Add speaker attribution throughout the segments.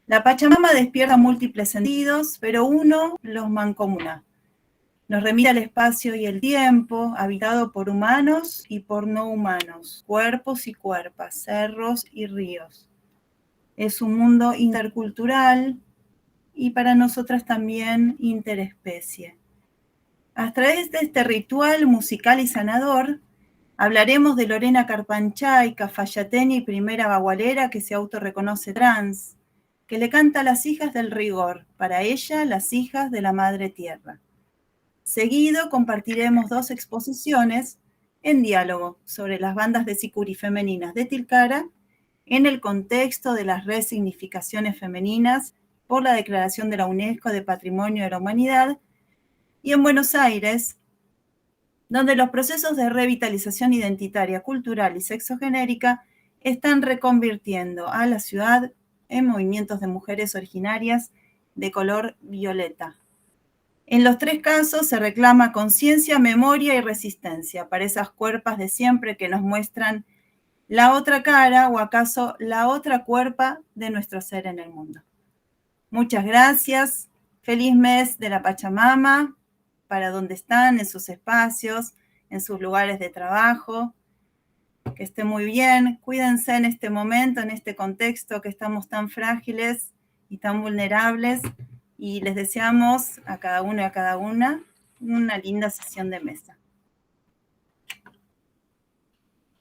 Speaker 1: La Pachamama despierta múltiples sentidos, pero uno los mancomuna. Nos remite al espacio y el tiempo, habitado por humanos y por no humanos, cuerpos y cuerpas, cerros y ríos. Es un mundo intercultural y para nosotras también interespecie. A través de este ritual musical y sanador, hablaremos de Lorena Carpanchay, cafayateni primera bagualera que se autorreconoce trans, que le canta a las hijas del rigor, para ella las hijas de la madre tierra. Seguido compartiremos 2 exposiciones en diálogo sobre las bandas de sicuri femeninas de Tilcara en el contexto de las resignificaciones femeninas por la declaración de la UNESCO de Patrimonio de la Humanidad, y en Buenos Aires, donde los procesos de revitalización identitaria, cultural y sexogenérica están reconvirtiendo a la ciudad en movimientos de mujeres originarias de color violeta. En los 3 casos se reclama conciencia, memoria y resistencia para esas cuerpas de siempre que nos muestran la otra cara o acaso la otra cuerpa de nuestro ser en el mundo. Muchas gracias. Feliz mes de la Pachamama, para donde están, en sus espacios, en sus lugares de trabajo. Que esté muy bien. Cuídense en este momento, en este contexto que estamos tan frágiles y tan vulnerables. Y les deseamos a cada uno y a cada una linda sesión de mesa.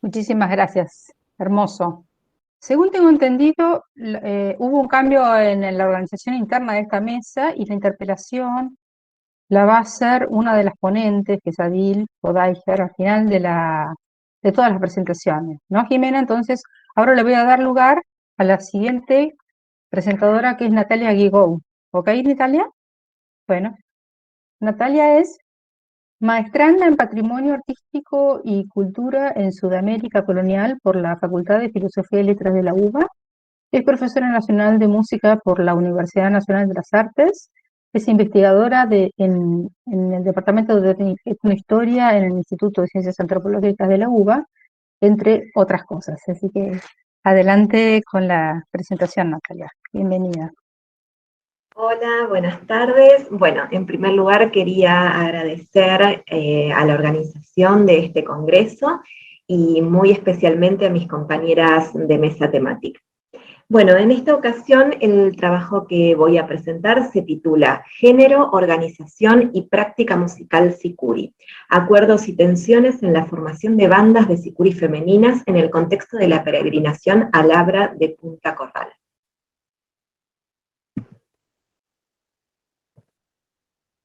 Speaker 2: Muchísimas gracias, hermoso. Según tengo entendido, hubo un cambio en la organización interna de esta mesa y la interpelación la va a hacer una de las ponentes, que es Adil Kodaiger, al final de todas las presentaciones, ¿no, Jimena? Entonces, ahora le voy a dar lugar a la siguiente presentadora, que es Natalia Guigou. ¿Ok, Natalia? Bueno, Natalia es maestranda en Patrimonio Artístico y Cultura en Sudamérica Colonial por la Facultad de Filosofía y Letras de la UBA. Es profesora nacional de música por la Universidad Nacional de las Artes. Es investigadora en el Departamento de Etnohistoria en el Instituto de Ciencias Antropológicas de la UBA, entre otras cosas. Así que adelante con la presentación, Natalia. Bienvenida.
Speaker 3: Hola, buenas tardes. Bueno, en primer lugar quería agradecer a la organización de este congreso y muy especialmente a mis compañeras de mesa temática. Bueno, en esta ocasión el trabajo que voy a presentar se titula Género, Organización y Práctica Musical Sicuri, Acuerdos y Tensiones en la Formación de Bandas de Sicuri Femeninas en el contexto de la peregrinación al Abra de Punta Corral.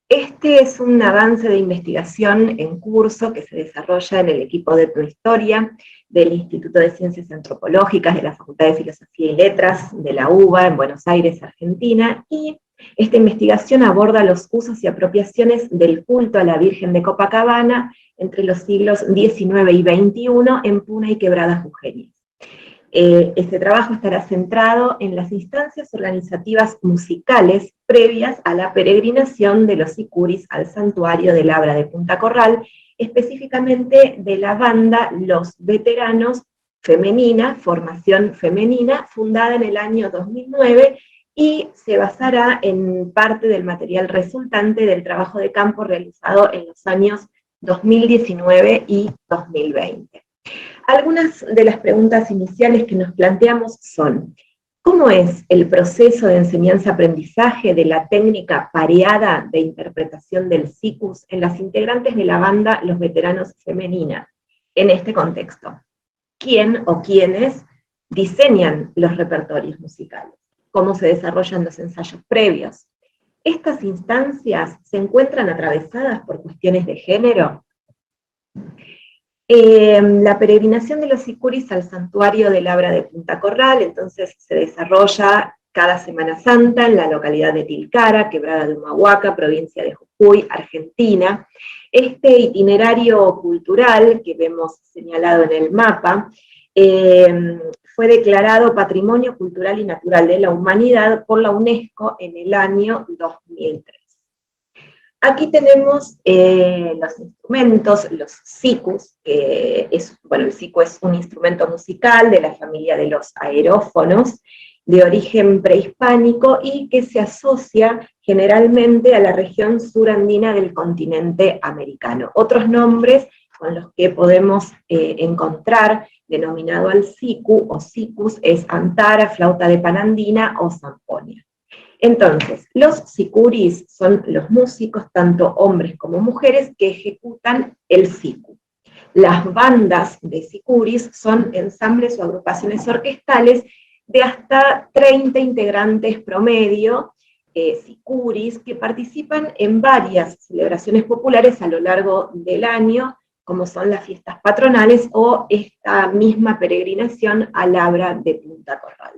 Speaker 3: Este es un avance de investigación en curso que se desarrolla en el equipo de Etnohistoria del Instituto de Ciencias Antropológicas de la Facultad de Filosofía y Letras de la UBA en Buenos Aires, Argentina, y esta investigación aborda los usos y apropiaciones del culto a la Virgen de Copacabana entre los siglos XIX y XXI en Puna y Quebradas Jujeñas. Este trabajo estará centrado en las instancias organizativas musicales previas a la peregrinación de los sicuris al santuario del Abra de Punta Corral, específicamente de la banda Los Veteranos Femenina, formación femenina, fundada en el año 2009, y se basará en parte del material resultante del trabajo de campo realizado en los años 2019 y 2020. Algunas de las preguntas iniciales que nos planteamos son: ¿cómo es el proceso de enseñanza-aprendizaje de la técnica pareada de interpretación del sikus en las integrantes de la banda Los Veteranos Femeninas en este contexto? ¿Quién o quiénes diseñan los repertorios musicales? ¿Cómo se desarrollan los ensayos previos? ¿Estas instancias se encuentran atravesadas por cuestiones de género? La peregrinación de los sicuris al santuario del Abra de Punta Corral, entonces se desarrolla cada Semana Santa en la localidad de Tilcara, Quebrada de Humahuaca, provincia de Jujuy, Argentina. Este itinerario cultural que vemos señalado en el mapa fue declarado Patrimonio Cultural y Natural de la Humanidad por la UNESCO en el año 2003. Aquí tenemos los instrumentos, los sikus, el siku es un instrumento musical de la familia de los aerófonos, de origen prehispánico y que se asocia generalmente a la región surandina del continente americano. Otros nombres con los que podemos encontrar denominado al siku o sikus es antara, flauta de pan andina o zamponia. Entonces, los sicuris son los músicos, tanto hombres como mujeres, que ejecutan el siku. Las bandas de sicuris son ensambles o agrupaciones orquestales de hasta 30 integrantes promedio, sicuris, que participan en varias celebraciones populares a lo largo del año, como son las fiestas patronales o esta misma peregrinación al Labra de Punta Corral.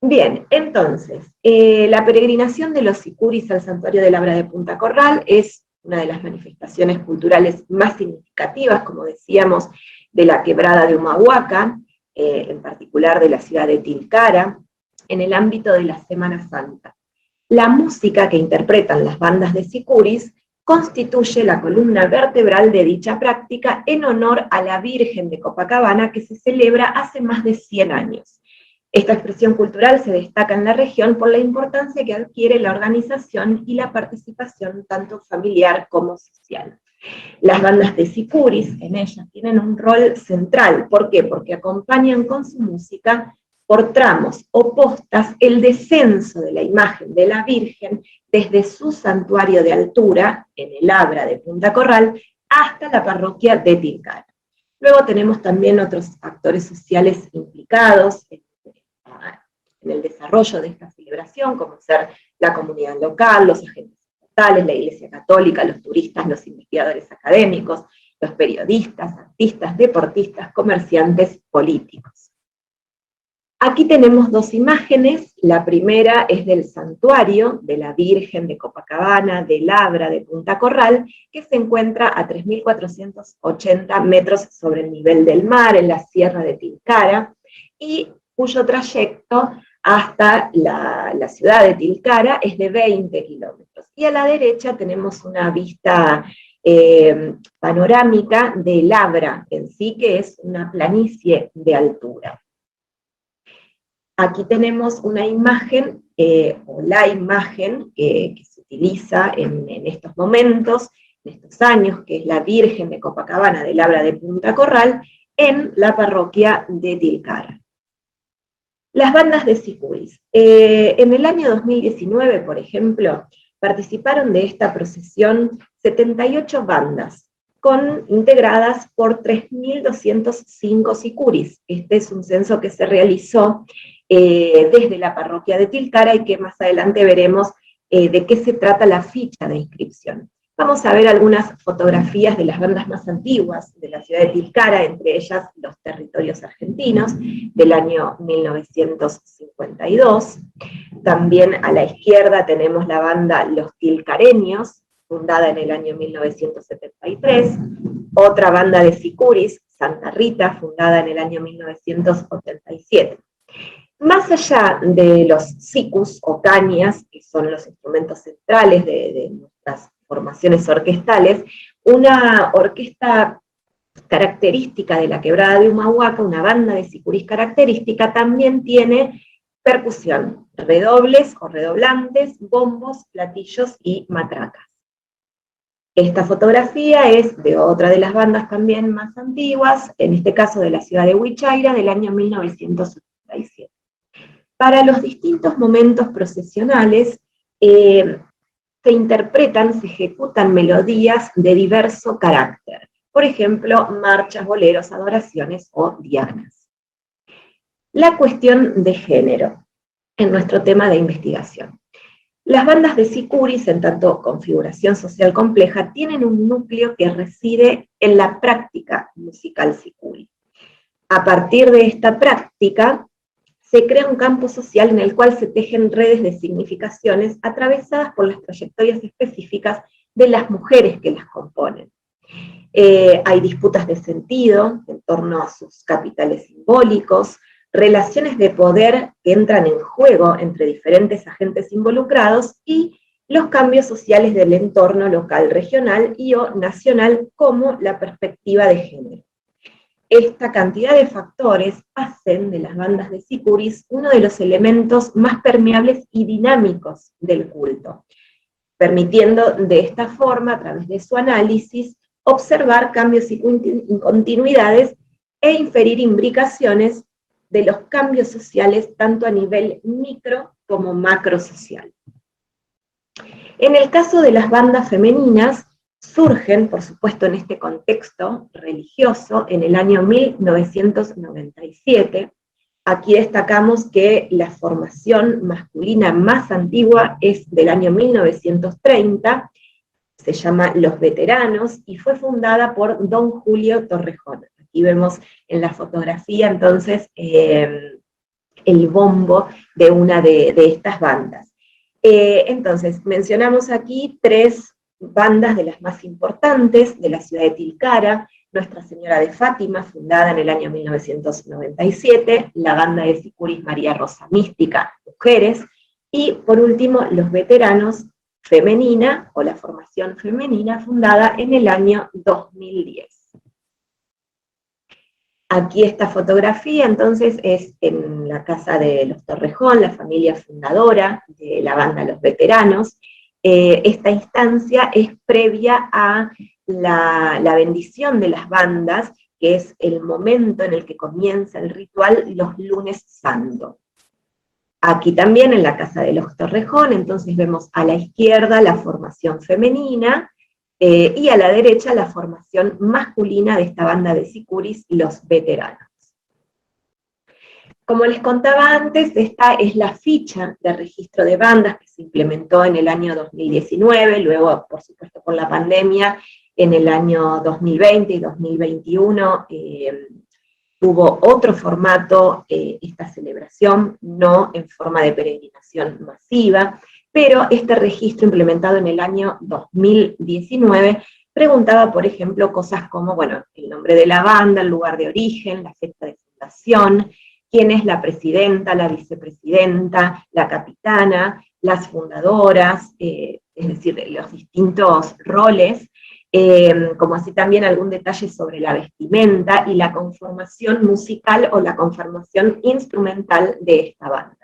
Speaker 3: Bien, entonces, la peregrinación de los sicuris al santuario del Labra de Punta Corral es una de las manifestaciones culturales más significativas, como decíamos, de la quebrada de Humahuaca, en particular de la ciudad de Tilcara, en el ámbito de la Semana Santa. La música que interpretan las bandas de sicuris constituye la columna vertebral de dicha práctica en honor a la Virgen de Copacabana, que se celebra hace más de 100 años. Esta expresión cultural se destaca en la región por la importancia que adquiere la organización y la participación tanto familiar como social. Las bandas de sicuris en ellas tienen un rol central. ¿Por qué? Porque acompañan con su música por tramos o postas el descenso de la imagen de la Virgen desde su santuario de altura, en el Labra de Punta Corral, hasta la parroquia de Tilcara. Luego tenemos también otros actores sociales implicados en el desarrollo de esta celebración, como ser la comunidad local, los agentes estatales, la Iglesia Católica, los turistas, los investigadores académicos, los periodistas, artistas, deportistas, comerciantes, políticos. Aquí tenemos dos imágenes. La primera es del santuario de la Virgen de Copacabana, del Labra de Punta Corral, que se encuentra a 3.480 metros sobre el nivel del mar, en la sierra de Tilcara, y cuyo trayecto hasta la ciudad de Tilcara es de 20 kilómetros. Y a la derecha tenemos una vista panorámica de Labra en sí, que es una planicie de altura. Aquí tenemos una imagen, o la imagen que se utiliza en estos momentos, en estos años, que es la Virgen de Copacabana del Labra de Punta Corral, en la parroquia de Tilcara. Las bandas de sicuris. En el año 2019, por ejemplo, participaron de esta procesión 78 bandas, integradas por 3.205 sicuris. Este es un censo que se realizó desde la parroquia de Tilcara y que más adelante veremos de qué se trata la ficha de inscripción. Vamos a ver algunas fotografías de las bandas más antiguas de la ciudad de Tilcara, entre ellas Los Territorios Argentinos, del año 1952. También a la izquierda tenemos la banda Los Tilcareños, fundada en el año 1973. Otra banda de sicuris, Santa Rita, fundada en el año 1987. Más allá de los sikus o cañas, que son los instrumentos centrales de nuestras formaciones orquestales, una orquesta característica de la quebrada de Humahuaca, una banda de sicuris característica, también tiene percusión, redobles o redoblantes, bombos, platillos y matracas. Esta fotografía es de otra de las bandas también más antiguas, en este caso de la ciudad de Huichaira, del año 1977. Para los distintos momentos procesionales, se interpretan, se ejecutan melodías de diverso carácter. Por ejemplo, marchas, boleros, adoraciones o dianas. La cuestión de género, en nuestro tema de investigación. Las bandas de sicuris, en tanto configuración social compleja, tienen un núcleo que reside en la práctica musical sicuri. A partir de esta práctica, se crea un campo social en el cual se tejen redes de significaciones atravesadas por las trayectorias específicas de las mujeres que las componen. Hay disputas de sentido en torno a sus capitales simbólicos, relaciones de poder que entran en juego entre diferentes agentes involucrados y los cambios sociales del entorno local, regional y o nacional, como la perspectiva de género. esta cantidad de factores hacen de las bandas de sicuris uno de los elementos más permeables y dinámicos del culto, permitiendo de esta forma, a través de su análisis, observar cambios y continuidades e inferir imbricaciones de los cambios sociales tanto a nivel micro como macro social. En el caso de las bandas femeninas, surgen, por supuesto, en este contexto religioso, en el año 1997. Aquí destacamos que la formación masculina más antigua es del año 1930, se llama Los Veteranos, y fue fundada por don Julio Torrejón. Aquí vemos en la fotografía, entonces, el bombo de una de estas bandas. Entonces, mencionamos aquí 3 bandas de las más importantes de la ciudad de Tilcara: Nuestra Señora de Fátima, fundada en el año 1997, la banda de sicuris María Rosa Mística, mujeres, y por último, Los Veteranos, femenina, o la formación femenina, fundada en el año 2010. Aquí esta fotografía, entonces, es en la casa de los Torrejón, la familia fundadora de la banda Los Veteranos. Esta instancia es previa a la bendición de las bandas, que es el momento en el que comienza el ritual los lunes santos. Aquí también en la casa de los Torrejón, entonces vemos a la izquierda la formación femenina, y a la derecha la formación masculina de esta banda de sicuris, Los Veteranos. Como les contaba antes, esta es la ficha de registro de bandas que se implementó en el año 2019, luego, por supuesto, por la pandemia, en el año 2020 y 2021 hubo otro formato, esta celebración, no en forma de peregrinación masiva, pero este registro implementado en el año 2019 preguntaba, por ejemplo, cosas como, bueno, el nombre de la banda, el lugar de origen, la fecha de fundación, quién es la presidenta, la vicepresidenta, la capitana, las fundadoras, es decir, los distintos roles, como así también algún detalle sobre la vestimenta y la conformación musical o la conformación instrumental de esta banda.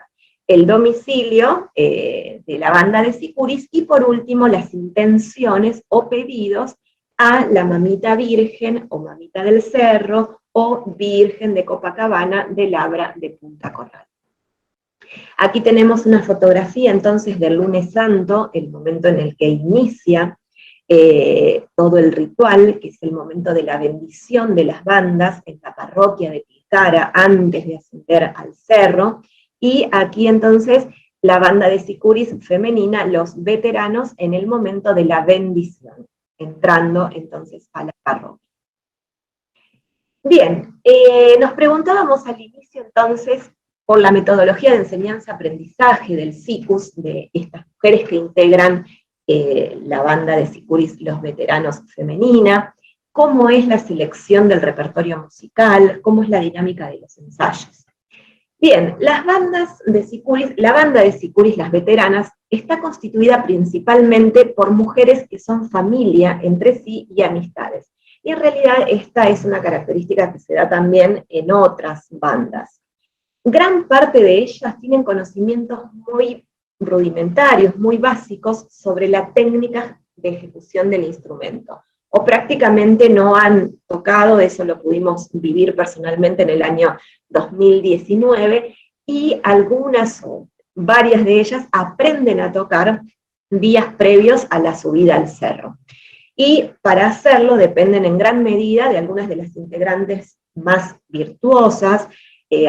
Speaker 3: El domicilio de la banda de sicuris, y por último las intenciones o pedidos a la Mamita Virgen o Mamita del Cerro o Virgen de Copacabana de Labra de Punta Corral. Aquí tenemos una fotografía entonces del lunes santo, el momento en el que inicia todo el ritual, que es el momento de la bendición de las bandas en la parroquia de Tilcara antes de ascender al cerro. Y aquí entonces la banda de sicuris femenina, Los Veteranos, en el momento de la bendición, entrando entonces a la parroquia. Bien, nos preguntábamos al inicio entonces por la metodología de enseñanza-aprendizaje del SICUS, de estas mujeres que integran la banda de sicuris Los Veteranos femenina, cómo es la selección del repertorio musical, cómo es la dinámica de los ensayos. Bien, las bandas de sicuris, la banda de sicuris Las Veteranas está constituida principalmente por mujeres que son familia entre sí y amistades. Y en realidad esta es una característica que se da también en otras bandas. Gran parte de ellas tienen conocimientos muy rudimentarios, muy básicos sobre la técnica de ejecución del instrumento, o prácticamente no han tocado, eso lo pudimos vivir personalmente en el año 2019, y algunas o varias de ellas aprenden a tocar días previos a la subida al cerro. Y para hacerlo dependen en gran medida de algunas de las integrantes más virtuosas,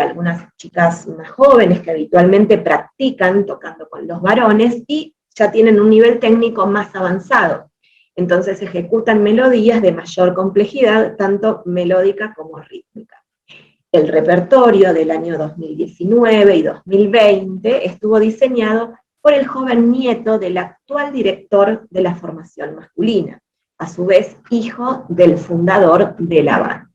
Speaker 3: algunas chicas más jóvenes que habitualmente practican tocando con los varones y ya tienen un nivel técnico más avanzado. Entonces ejecutan melodías de mayor complejidad, tanto melódica como rítmica. El repertorio del año 2019 y 2020 estuvo diseñado por el joven nieto del actual director de la formación masculina, a su vez hijo del fundador de la banda.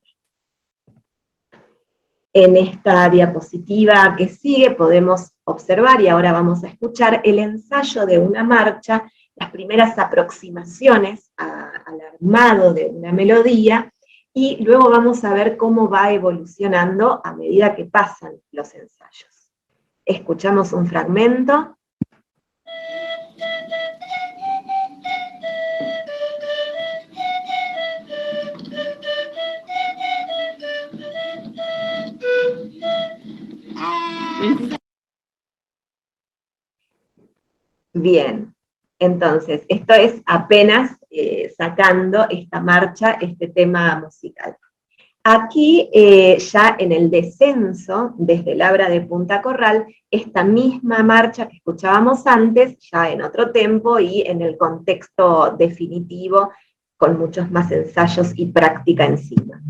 Speaker 3: En esta diapositiva que sigue podemos observar, y ahora vamos a escuchar, el ensayo de una marcha, las primeras aproximaciones al armado de una melodía, y luego vamos a ver cómo va evolucionando a medida que pasan los ensayos. Escuchamos un fragmento. Bien, entonces, esto es apenas sacando esta marcha, este tema musical. Aquí, ya en el descenso, desde el Abra de Punta Corral, esta misma marcha que escuchábamos antes, ya en otro tempo y en el contexto definitivo, con muchos más ensayos y práctica encima.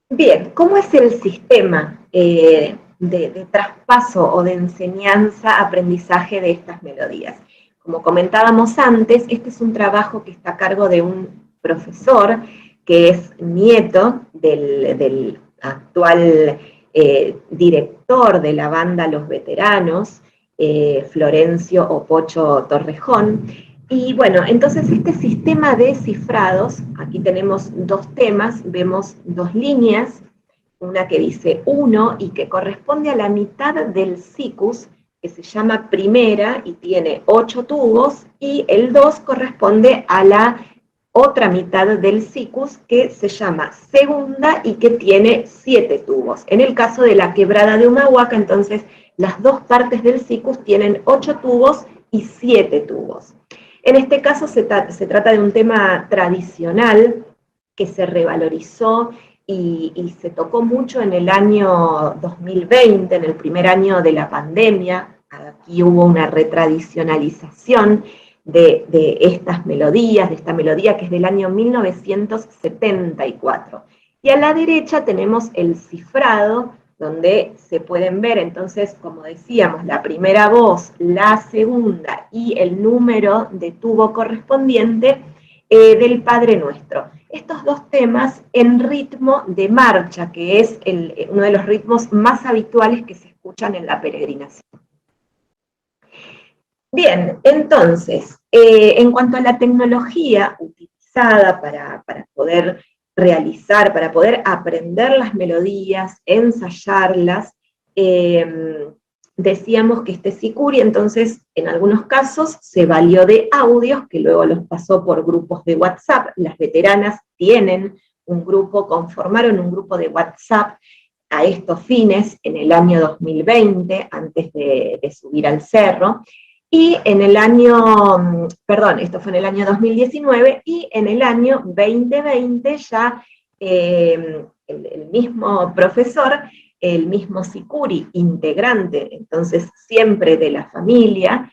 Speaker 3: Bien, ¿cómo es el sistema de traspaso o de enseñanza-aprendizaje de estas melodías? Como comentábamos antes, este es un trabajo que está a cargo de un profesor que es nieto del actual director de la banda Los Veteranos, Florencio Opocho Torrejón. Y bueno, entonces este sistema de cifrados, aquí tenemos dos temas, vemos dos líneas, una que dice 1 y que corresponde a la mitad del sikus, que se llama primera y tiene 8 tubos, y el 2 corresponde a la otra mitad del sikus, que se llama segunda y que tiene 7 tubos. En el caso de la quebrada de Humahuaca, entonces, las dos partes del sikus tienen 8 tubos y 7 tubos. En este caso se trata de un tema tradicional que se revalorizó y se tocó mucho en el año 2020, en el primer año de la pandemia. Aquí hubo una retradicionalización de estas melodías, de esta melodía que es del año 1974. Y a la derecha tenemos el cifrado, donde se pueden ver, entonces, como decíamos, la primera voz, la segunda y el número de tubo correspondiente del Padre Nuestro. Estos dos temas en ritmo de marcha, que es uno de los ritmos más habituales que se escuchan en la peregrinación. Bien, entonces, en cuanto a la tecnología utilizada para poder realizar, para poder aprender las melodías, ensayarlas, decíamos que este Sicuri, entonces, en algunos casos, se valió de audios, que luego los pasó por grupos de WhatsApp. Las veteranas tienen un grupo, conformaron un grupo de WhatsApp a estos fines en el año 2020, antes de subir al cerro, y en el año, perdón, esto fue en el año 2019, y en el año 2020 ya el mismo profesor, el mismo Sicuri, integrante, entonces siempre de la familia,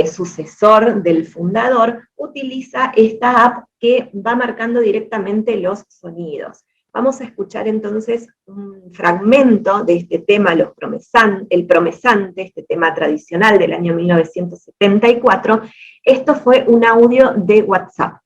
Speaker 3: sucesor del fundador, utiliza esta app que va marcando directamente los sonidos. Vamos a escuchar entonces un fragmento de este tema, El Promesante, este tema tradicional del año 1974. Esto fue un audio de WhatsApp.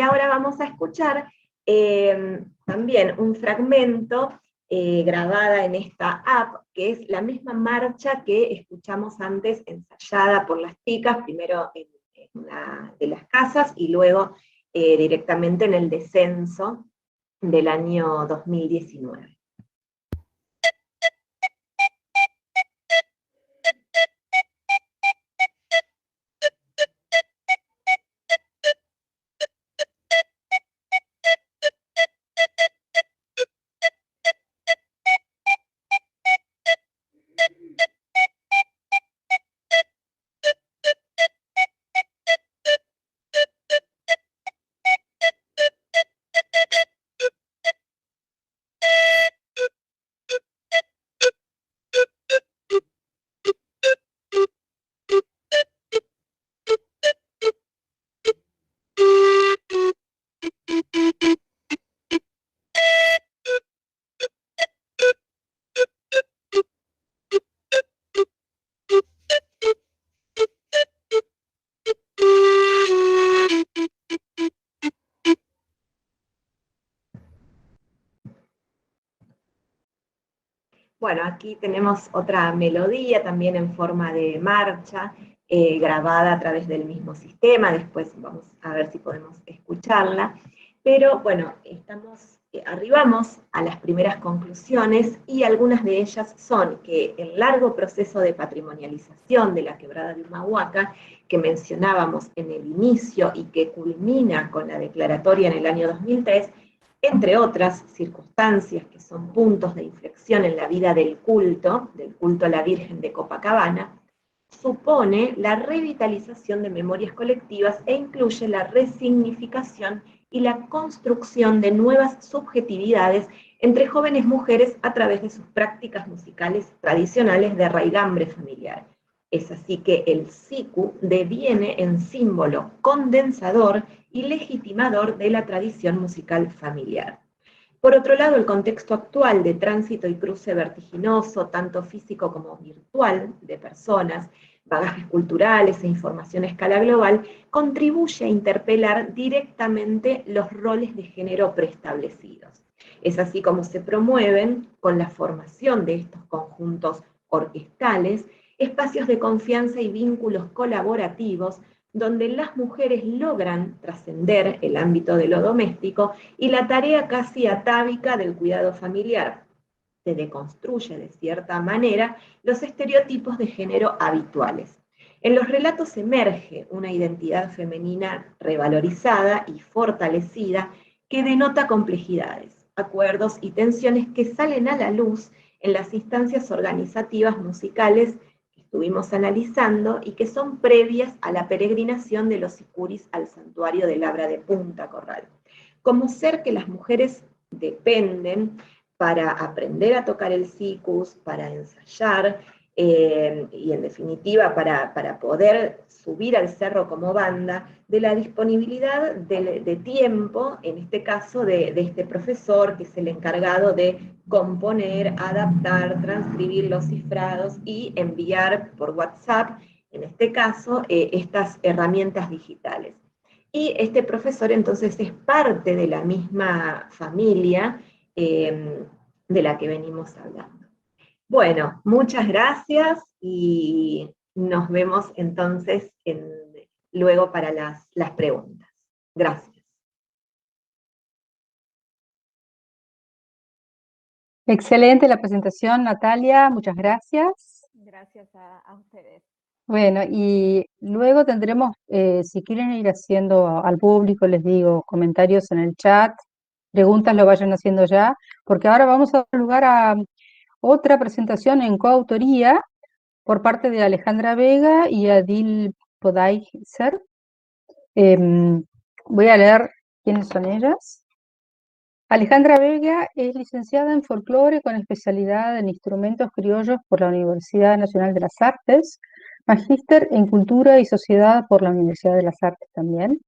Speaker 3: ahora vamos a escuchar también un fragmento grabada en esta app, que es la misma marcha que escuchamos antes ensayada por las chicas, primero en una de las casas y luego directamente en el descenso del año 2019. Bueno, aquí tenemos otra melodía también en forma de marcha, grabada a través del mismo sistema, después vamos a ver si podemos escucharla, pero bueno, arribamos a las primeras conclusiones y algunas de ellas son que el largo proceso de patrimonialización de la quebrada de Humahuaca, que mencionábamos en el inicio y que culmina con la declaratoria en el año 2003, entre otras circunstancias que son puntos de inflexión en la vida del culto a la Virgen de Copacabana, supone la revitalización de memorias colectivas e incluye la resignificación y la construcción de nuevas subjetividades entre jóvenes mujeres a través de sus prácticas musicales tradicionales de raigambre familiar. Es así que el siku deviene en símbolo condensador y legitimador de la tradición musical familiar. Por otro lado, el contexto actual de tránsito y cruce vertiginoso, tanto físico como virtual, de personas, bagajes culturales e información a escala global, contribuye a interpelar directamente los roles de género preestablecidos. Es así como se promueven, con la formación de estos conjuntos orquestales, espacios de confianza y vínculos colaborativos donde las mujeres logran trascender el ámbito de lo doméstico y la tarea casi atávica del cuidado familiar. Se deconstruye de cierta manera los estereotipos de género habituales. En los relatos emerge una identidad femenina revalorizada y fortalecida que denota complejidades, acuerdos y tensiones que salen a la luz en las instancias organizativas musicales estuvimos analizando y que son previas a la peregrinación de los sicuris al santuario de Labra de Punta Corral. Como ser que las mujeres dependen para aprender a tocar el sikus, para ensayar, y en definitiva para poder subir al cerro como banda, de la disponibilidad de tiempo, en este caso de este profesor, que es el encargado de componer, adaptar, transcribir los cifrados y enviar por WhatsApp, en este caso, estas herramientas digitales. Y este profesor entonces es parte de la misma familia de la que venimos hablando. Bueno, muchas gracias y nos vemos entonces luego para las preguntas. Gracias.
Speaker 2: Excelente la presentación, Natalia, muchas gracias.
Speaker 4: Gracias a ustedes.
Speaker 2: Bueno, y luego tendremos, si quieren ir haciendo al público, les digo, comentarios en el chat, preguntas lo vayan haciendo ya, porque ahora vamos a dar lugar a otra presentación en coautoría por parte de Alejandra Vega y Adil Podaizer. Voy a leer quiénes son ellas. Alejandra Vega es licenciada en folclore con especialidad en instrumentos criollos por la Universidad Nacional de las Artes, magíster en cultura y sociedad por la Universidad de las Artes también,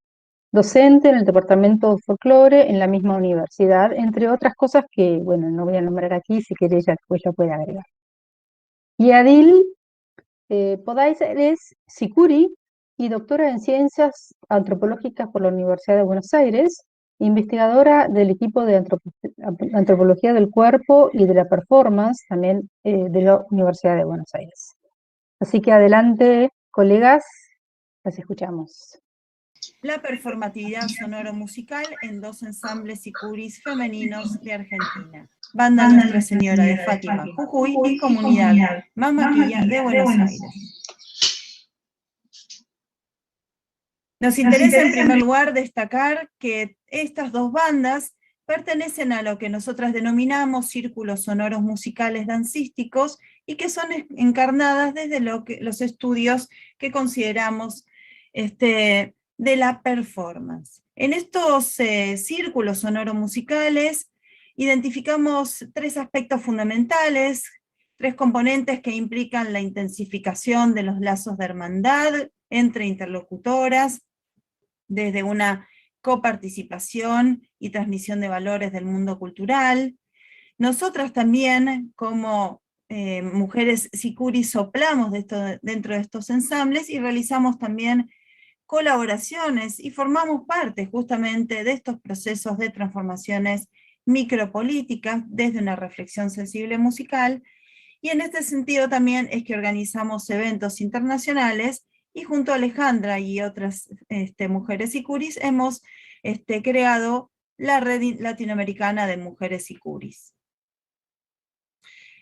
Speaker 2: docente en el departamento de folclore en la misma universidad, entre otras cosas que, bueno, no voy a nombrar aquí, si quiere ella después lo puede agregar. Y Adil Podaizer es sicuri, y doctora en Ciencias Antropológicas por la Universidad de Buenos Aires, investigadora del equipo de Antropología del Cuerpo y de la Performance, también de la Universidad de Buenos Aires. Así que adelante, colegas, las escuchamos.
Speaker 1: La performatividad sonoro-musical en 2 ensambles sicuris femeninos de Argentina. Banda Nuestra Señora de Fátima, Jujuy, y Comunidad Mamaquilla de Buenos Aires. Nos interesa en primer lugar destacar que estas 2 bandas pertenecen a lo que nosotras denominamos círculos sonoros musicales dancísticos y que son encarnadas desde los estudios que consideramos de la performance. En estos círculos sonoro-musicales identificamos 3 aspectos fundamentales, 3 componentes que implican la intensificación de los lazos de hermandad entre interlocutoras, desde una coparticipación y transmisión de valores del mundo cultural. Nosotras también, como mujeres sicuris, soplamos dentro de estos ensambles y realizamos también colaboraciones y formamos parte justamente de estos procesos de transformaciones micropolíticas desde una reflexión sensible musical, y en este sentido también es que organizamos eventos internacionales y junto a Alejandra y otras mujeres sicuris hemos creado la Red Latinoamericana de Mujeres Sicuris.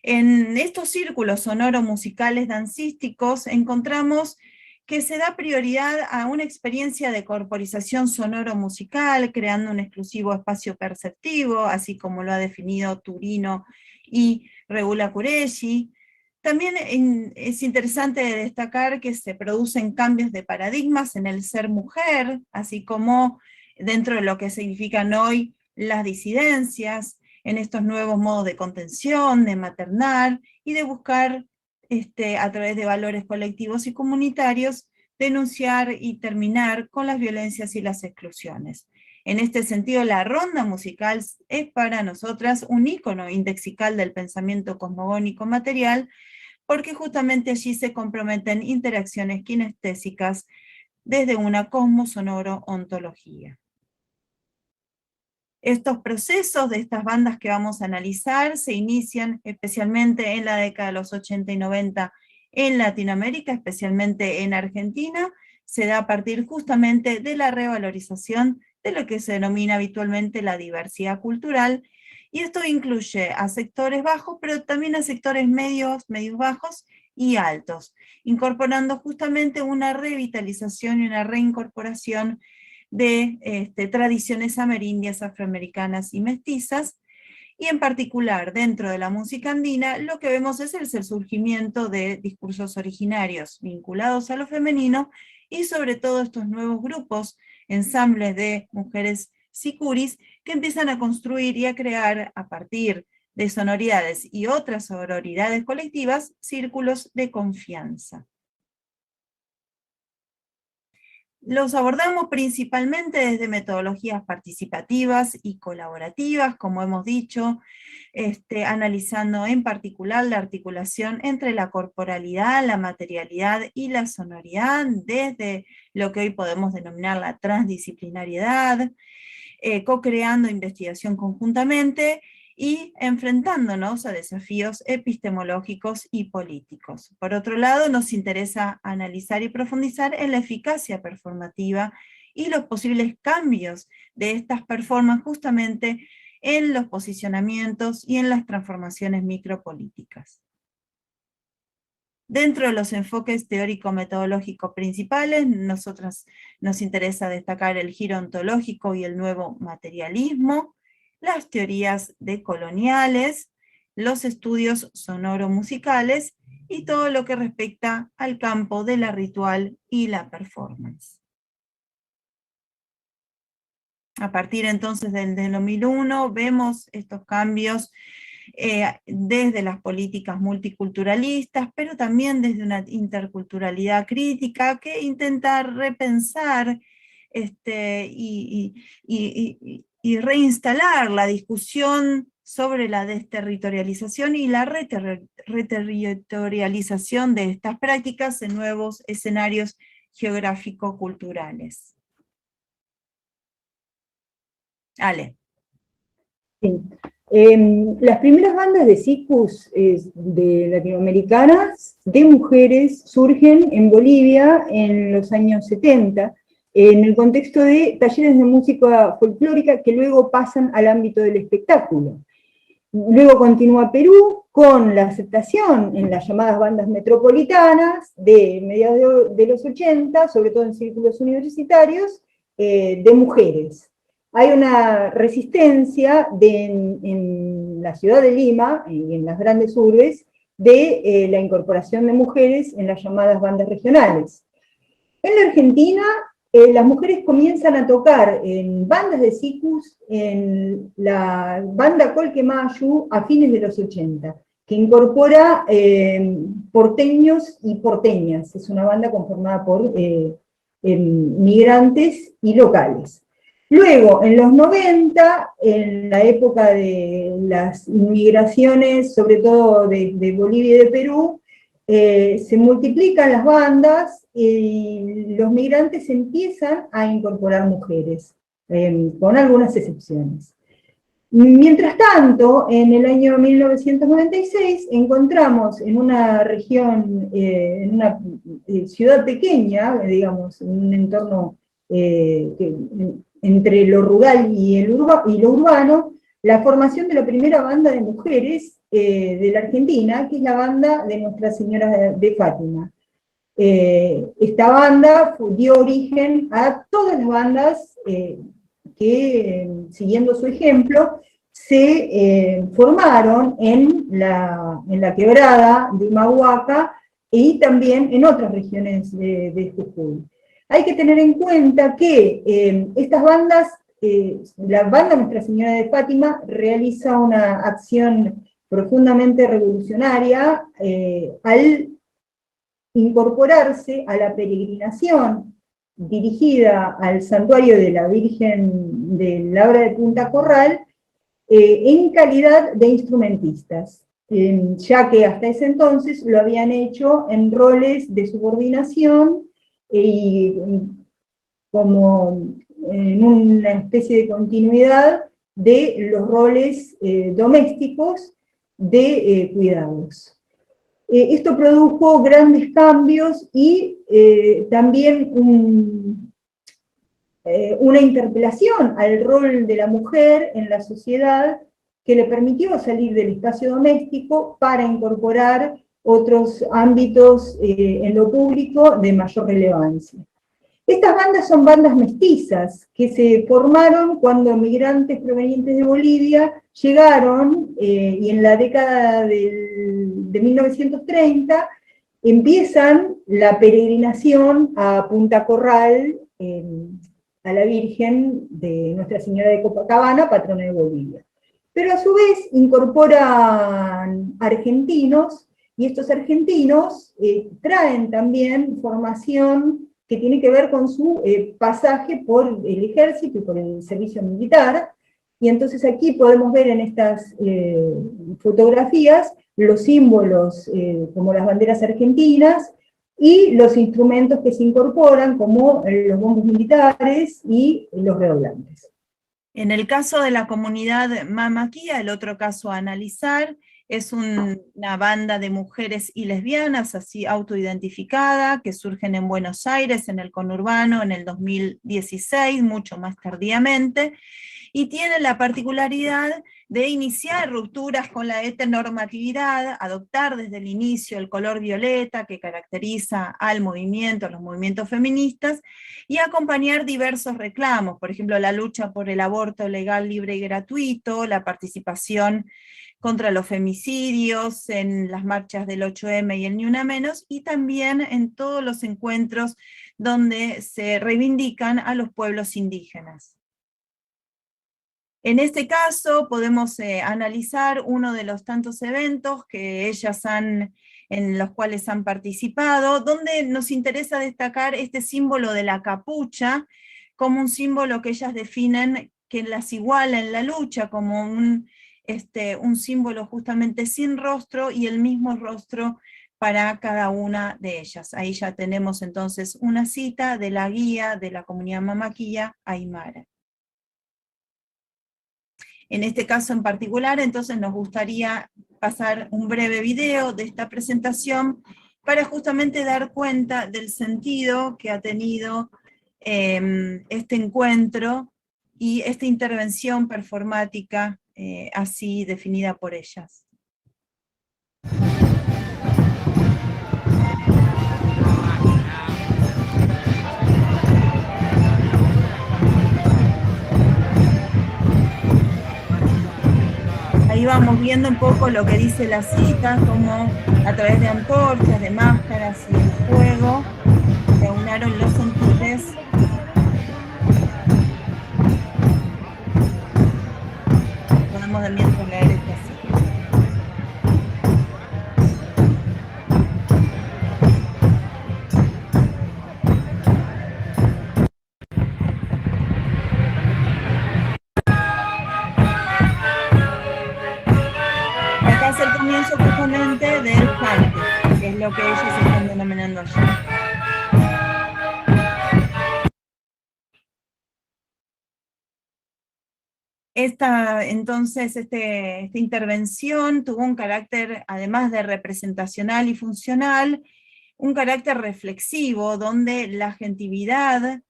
Speaker 1: En estos círculos sonoro-musicales dancísticos encontramos que se da prioridad a una experiencia de corporización sonoro-musical, creando un exclusivo espacio perceptivo, así como lo ha definido Turino y Regula Qureshi. También es interesante destacar que se producen cambios de paradigmas en el ser mujer, así como dentro de lo que significan hoy las disidencias, en estos nuevos modos de contención, de maternar, y de buscar, a través de valores colectivos y comunitarios, denunciar y terminar con las violencias y las exclusiones. En este sentido, la ronda musical es para nosotras un ícono indexical del pensamiento cosmogónico material, porque justamente allí se comprometen interacciones kinestésicas desde una cosmosonoro-ontología. Estos procesos de estas bandas que vamos a analizar se inician especialmente en la década de los 80 y 90 en Latinoamérica, especialmente en Argentina. Se da a partir justamente de la revalorización de lo que se denomina habitualmente la diversidad cultural, y esto incluye a sectores bajos, pero también a sectores medios, medios bajos y altos, incorporando justamente una revitalización y una reincorporación de tradiciones amerindias, afroamericanas y mestizas, y en particular dentro de la música andina lo que vemos es el surgimiento de discursos originarios vinculados a lo femenino, y sobre todo estos nuevos grupos, ensambles de mujeres sicuris, que empiezan a construir y a crear a partir de sonoridades y otras sororidades colectivas, círculos de confianza. Los abordamos principalmente desde metodologías participativas y colaborativas, como hemos dicho, analizando en particular la articulación entre la corporalidad, la materialidad y la sonoridad, desde lo que hoy podemos denominar la transdisciplinariedad, co-creando investigación conjuntamente, y enfrentándonos a desafíos epistemológicos y políticos. Por otro lado, nos interesa analizar y profundizar en la eficacia performativa y los posibles cambios de estas performances justamente en los posicionamientos y en las transformaciones micropolíticas. Dentro de los enfoques teórico-metodológicos principales, nos interesa destacar el giro ontológico y el nuevo materialismo, las teorías decoloniales, los estudios sonoro-musicales y todo lo que respecta al campo de la ritual y la performance. A partir entonces del 2001 vemos estos cambios desde las políticas multiculturalistas, pero también desde una interculturalidad crítica que intenta repensar y reinstalar la discusión sobre la desterritorialización y la reterritorialización de estas prácticas en nuevos escenarios geográfico-culturales. Ale.
Speaker 5: Sí. Las primeras bandas de sikus de latinoamericanas de mujeres surgen en Bolivia en los años 70, en el contexto de talleres de música folclórica que luego pasan al ámbito del espectáculo. Luego continúa Perú con la aceptación en las llamadas bandas metropolitanas de mediados de los 80, sobre todo en círculos universitarios, de mujeres. Hay una resistencia en la ciudad de Lima y en las grandes urbes de la incorporación de mujeres en las llamadas bandas regionales. En la Argentina, las mujeres comienzan a tocar en bandas de sikus en la banda Colquemayu a fines de los 80, que incorpora porteños y porteñas. Es una banda conformada por migrantes y locales. Luego, en los 90, en la época de las inmigraciones, sobre todo de Bolivia y de Perú, se multiplican las bandas y los migrantes empiezan a incorporar mujeres, con algunas excepciones. Mientras tanto, en el año 1996 encontramos en una región, en una ciudad pequeña, digamos, en un entorno entre lo rural y lo urbano, la formación de la primera banda de mujeres de la Argentina, que es la banda de Nuestra Señora de Fátima. Esta banda dio origen a todas las bandas que, siguiendo su ejemplo, se formaron en la quebrada de Humahuaca y también en otras regiones de Jujuy. Hay que tener en cuenta que estas bandas, la banda Nuestra Señora de Fátima realiza una acción profundamente revolucionaria al incorporarse a la peregrinación dirigida al santuario de la Virgen de Labra de Punta Corral en calidad de instrumentistas, ya que hasta ese entonces lo habían hecho en roles de subordinación y como en una especie de continuidad de los roles domésticos de cuidados. Esto produjo grandes cambios y también una interpelación al rol de la mujer en la sociedad que le permitió salir del espacio doméstico para incorporar otros ámbitos en lo público de mayor relevancia. Estas bandas son bandas mestizas que se formaron cuando migrantes provenientes de Bolivia llegaron y en la década de 1930 empiezan la peregrinación a Punta Corral, a la Virgen de Nuestra Señora de Copacabana, patrona de Bolivia. Pero a su vez incorporan argentinos, y estos argentinos traen también formación que tiene que ver con su pasaje por el ejército y por el servicio militar, y entonces aquí podemos ver en estas fotografías los símbolos como las banderas argentinas, y los instrumentos que se incorporan como los bombos militares y los redoblantes.
Speaker 1: En el caso de la comunidad Mamaquía, el otro caso a analizar, es una banda de mujeres y lesbianas, así autoidentificada, que surgen en Buenos Aires, en el conurbano, en el 2016, mucho más tardíamente, y tiene la particularidad de iniciar rupturas con la heteronormatividad, adoptar desde el inicio el color violeta que caracteriza al movimiento, a los movimientos feministas, y acompañar diversos reclamos, por ejemplo, la lucha por el aborto legal, libre y gratuito, la participación contra los femicidios, en las marchas del 8M y el Ni Una Menos, y también en todos los encuentros donde se reivindican a los pueblos indígenas. En este caso podemos analizar uno de los tantos eventos que en los cuales han participado, donde nos interesa destacar este símbolo de la capucha, como un símbolo que ellas definen que las iguala en la lucha, como un símbolo justamente sin rostro, y el mismo rostro para cada una de ellas. Ahí ya tenemos entonces una cita de la guía de la comunidad Mamaquilla Aymara. En este caso en particular, entonces nos gustaría pasar un breve video de esta presentación para justamente dar cuenta del sentido que ha tenido este encuentro y esta intervención performática así definida por ellas. Ahí vamos viendo un poco lo que dice la cita, como a través de antorchas, de máscaras y el fuego, se aunaron los sentidos. Podemos también leer esta cita. Acá es el comienzo justamente del jante, que es lo que ellos están denominando allí. Esta intervención tuvo un carácter, además de representacional y funcional, un carácter reflexivo, donde la agentividad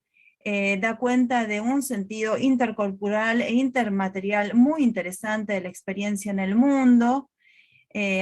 Speaker 1: da cuenta de un sentido intercorporal e intermaterial muy interesante de la experiencia en el mundo,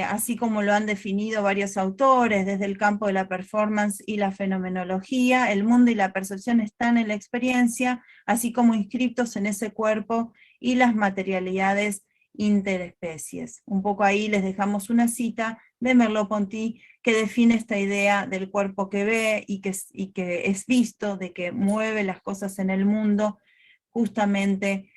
Speaker 1: así como lo han definido varios autores, desde el campo de la performance y la fenomenología. El mundo y la percepción están en la experiencia, así como inscriptos en ese cuerpo y las materialidades interespecies. Un poco ahí les dejamos una cita de Merleau-Ponty que define esta idea del cuerpo que ve y que es visto, de que mueve las cosas en el mundo, justamente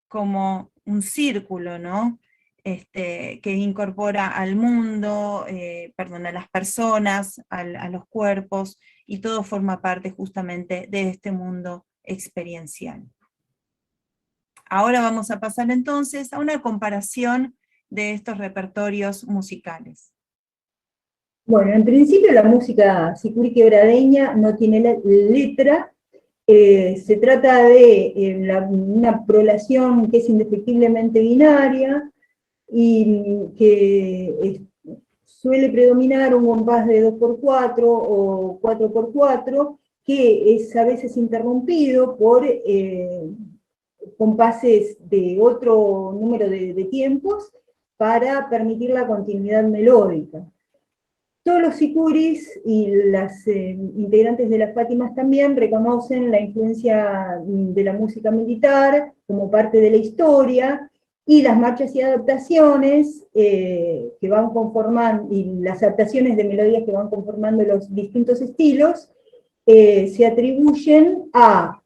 Speaker 1: como un círculo, ¿no? Que incorpora al mundo, a las personas, a los cuerpos, y todo forma parte justamente de este mundo experiencial. Ahora vamos a pasar entonces a una comparación de estos repertorios musicales.
Speaker 5: Bueno, en principio la música sicuri quebradeña no tiene letra, se trata de una prolación que es indefectiblemente binaria y que suele predominar un compás de 2x4 o 4x4, que es a veces interrumpido por compases de otro número de tiempos para permitir la continuidad melódica. Todos los sicuris y las integrantes de las Fátimas también reconocen la influencia de la música militar como parte de la historia, y las marchas y adaptaciones que van conformando, y las adaptaciones de melodías que van conformando los distintos estilos, se atribuyen a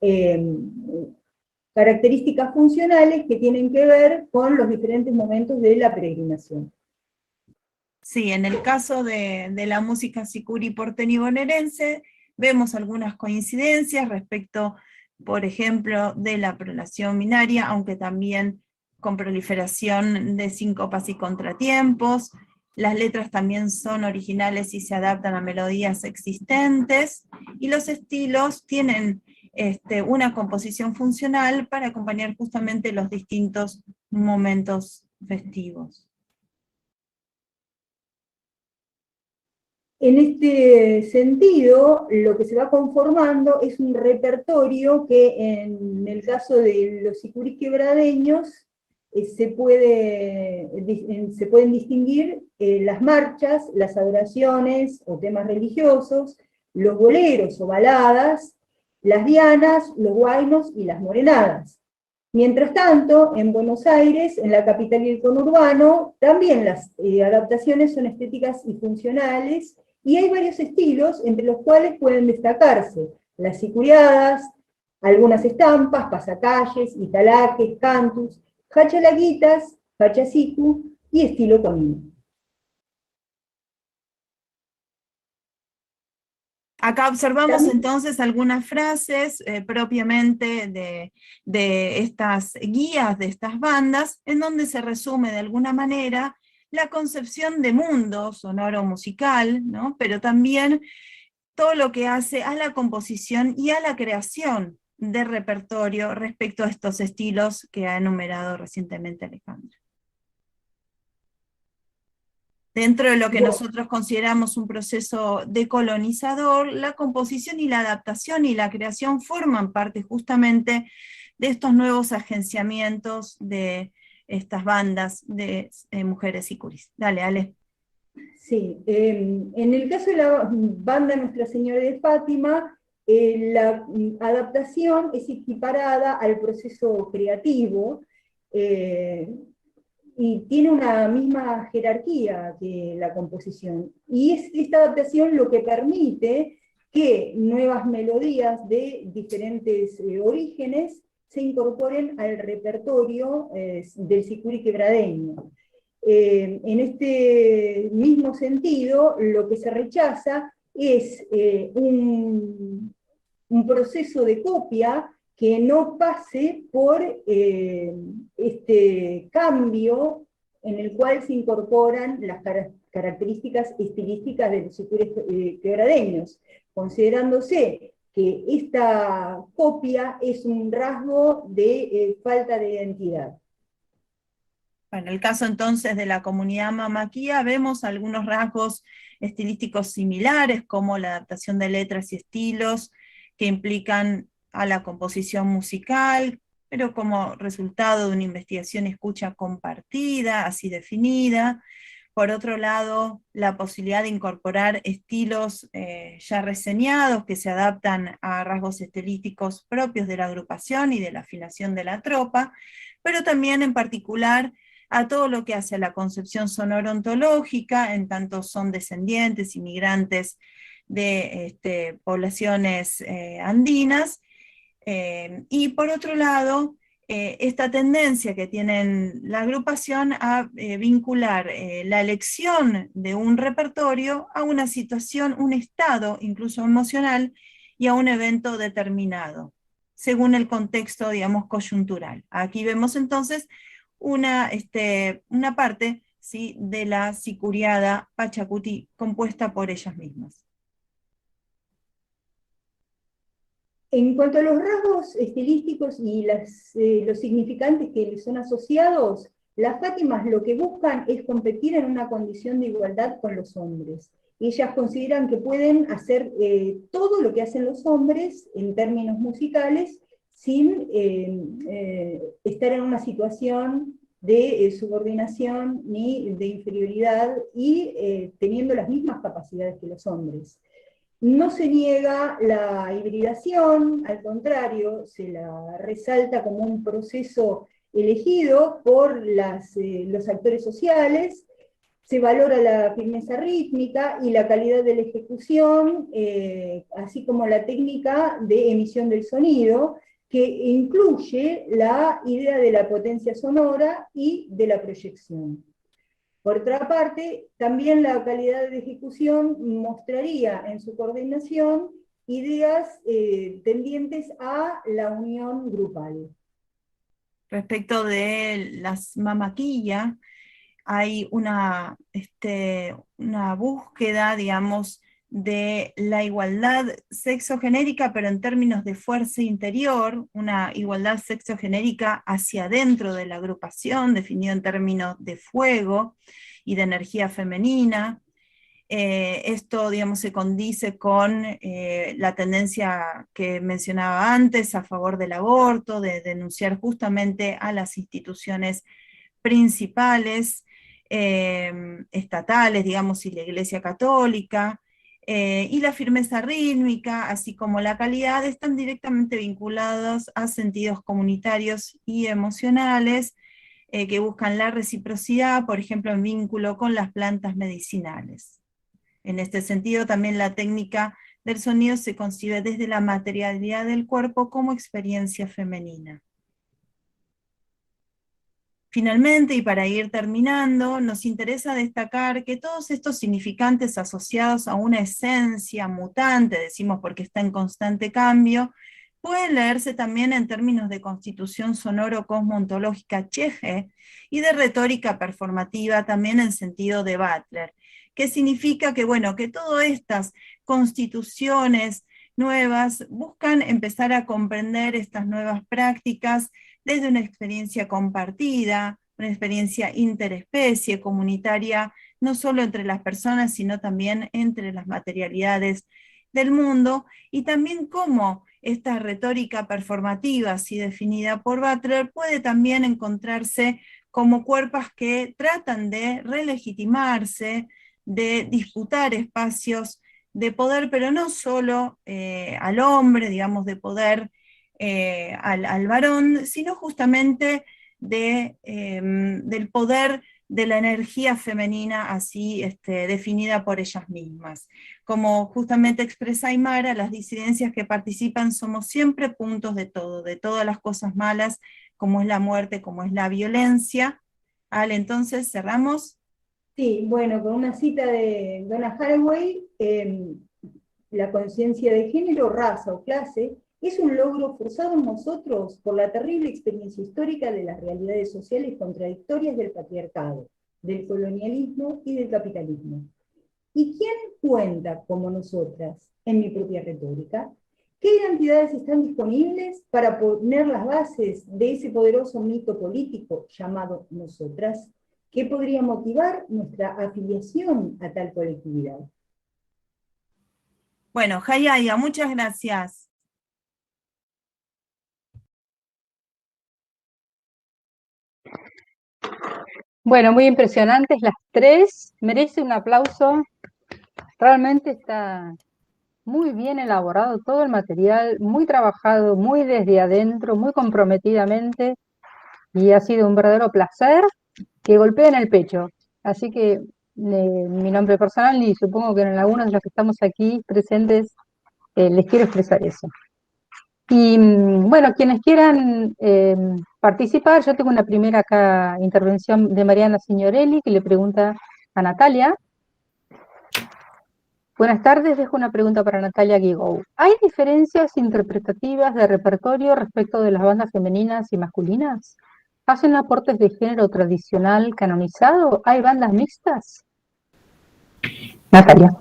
Speaker 5: características funcionales que tienen que ver con los diferentes momentos de la peregrinación.
Speaker 1: Sí, en el caso de la música sicuri porteño bonaerense, vemos algunas coincidencias respecto, por ejemplo, de la prolación binaria, aunque también con proliferación de síncopas y contratiempos. Las letras también son originales y se adaptan a melodías existentes, y los estilos tienen una composición funcional para acompañar justamente los distintos momentos festivos.
Speaker 5: En este sentido, lo que se va conformando es un repertorio que en el caso de los sicuris quebradeños se pueden distinguir las marchas, las adoraciones o temas religiosos, los boleros o baladas, las dianas, los huaynos y las morenadas. Mientras tanto, en Buenos Aires, en la capital y el conurbano, también las adaptaciones son estéticas y funcionales, y hay varios estilos, entre los cuales pueden destacarse las sicuriadas, algunas estampas, pasacalles, italaques, cantus, hachalaguitas, hachasicu y estilo comino.
Speaker 1: Acá observamos entonces algunas frases propiamente de estas guías, de estas bandas, en donde se resume de alguna manera la concepción de mundo sonoro musical, ¿no? Pero también todo lo que hace a la composición y a la creación de repertorio respecto a estos estilos que ha enumerado recientemente Alejandra. Dentro de lo que nosotros consideramos un proceso decolonizador, la composición y la adaptación y la creación forman parte justamente de estos nuevos agenciamientos de estas bandas de mujeres sicuris. Dale, Ale.
Speaker 5: Sí, en el caso de la banda Nuestra Señora de Fátima, la adaptación es equiparada al proceso creativo, y tiene una misma jerarquía que la composición. Y es esta adaptación lo que permite que nuevas melodías de diferentes orígenes se incorporen al repertorio del sicuri quebradeño. En este mismo sentido, lo que se rechaza es un proceso de copia que no pase por este cambio en el cual se incorporan las características estilísticas de los sicures quebradeños, considerándose que esta copia es un rasgo de falta de identidad.
Speaker 1: En el caso entonces de la comunidad mamaquía vemos algunos rasgos estilísticos similares, como la adaptación de letras y estilos que implican a la composición musical, pero como resultado de una investigación y escucha compartida, así definida. Por otro lado, la posibilidad de incorporar estilos ya reseñados que se adaptan a rasgos estilísticos propios de la agrupación y de la afinación de la tropa, pero también en particular a todo lo que hace a la concepción sonoro-ontológica, en tanto son descendientes, inmigrantes de poblaciones andinas, y por otro lado, esta tendencia que tiene la agrupación a vincular la elección de un repertorio a una situación, un estado incluso emocional, y a un evento determinado, según el contexto, digamos, coyuntural. Aquí vemos entonces una parte, ¿sí?, de la sicuriada Pachacuti compuesta por ellas mismas.
Speaker 5: En cuanto a los rasgos estilísticos y los significantes que les son asociados, las Fátimas lo que buscan es competir en una condición de igualdad con los hombres. Ellas consideran que pueden hacer todo lo que hacen los hombres en términos musicales sin estar en una situación de subordinación ni de inferioridad y teniendo las mismas capacidades que los hombres. No se niega la hibridación, al contrario, se la resalta como un proceso elegido por los actores sociales, se valora la firmeza rítmica y la calidad de la ejecución, así como la técnica de emisión del sonido, que incluye la idea de la potencia sonora y de la proyección. Por otra parte, también la calidad de ejecución mostraría en su coordinación ideas tendientes a la unión grupal.
Speaker 1: Respecto de las mamaquilla, hay una búsqueda, digamos, de la igualdad sexogenérica, pero en términos de fuerza interior, una igualdad sexogenérica hacia adentro de la agrupación, definido en términos de fuego y de energía femenina. Esto, digamos, se condice con la tendencia que mencionaba antes a favor del aborto, de denunciar justamente a las instituciones principales, estatales, digamos, y la Iglesia Católica, y la firmeza rítmica, así como la calidad, están directamente vinculados a sentidos comunitarios y emocionales que buscan la reciprocidad, por ejemplo, en vínculo con las plantas medicinales. En este sentido, también la técnica del sonido se concibe desde la materialidad del cuerpo como experiencia femenina. Finalmente, y para ir terminando, nos interesa destacar que todos estos significantes asociados a una esencia mutante, decimos porque está en constante cambio, puede leerse también en términos de constitución sonoro-cosmo-ontológica Cheje y de retórica performativa también en sentido de Butler, que significa que, bueno, que todas estas constituciones nuevas buscan empezar a comprender estas nuevas prácticas desde una experiencia compartida, una experiencia interespecie, comunitaria, no solo entre las personas, sino también entre las materialidades del mundo, y también cómo esta retórica performativa, así definida por Butler, puede también encontrarse como cuerpos que tratan de relegitimarse, de disputar espacios de poder, pero no solo al hombre, digamos, de poder al varón, sino justamente del poder de la energía femenina así definida por ellas mismas. Como justamente expresa Aymara, las disidencias que participan somos siempre puntos de todo, de todas las cosas malas, como es la muerte, como es la violencia. Ale, entonces cerramos.
Speaker 5: Sí, bueno, con una cita de Donna Haraway, la conciencia de género, raza o clase es un logro forzado en nosotros por la terrible experiencia histórica de las realidades sociales contradictorias del patriarcado, del colonialismo y del capitalismo. ¿Y quién cuenta como nosotras en mi propia retórica? ¿Qué identidades están disponibles para poner las bases de ese poderoso mito político llamado nosotras? ¿Qué podría motivar nuestra afiliación a tal colectividad?
Speaker 1: Bueno, Hayaya, muchas gracias.
Speaker 2: Bueno, muy impresionantes las tres, merece un aplauso, realmente está muy bien elaborado todo el material, muy trabajado, muy desde adentro, muy comprometidamente, y ha sido un verdadero placer que golpee en el pecho. Así que mi nombre personal, y supongo que en algunos de los que estamos aquí presentes, les quiero expresar eso. Y bueno, quienes quieran participar, yo tengo una primera acá intervención de Mariana Signorelli, que le pregunta a Natalia. Buenas tardes, dejo una pregunta para Natalia Guigou. ¿Hay diferencias interpretativas de repertorio respecto de las bandas femeninas y masculinas? ¿Hacen aportes de género tradicional canonizado? ¿Hay bandas mixtas? Natalia.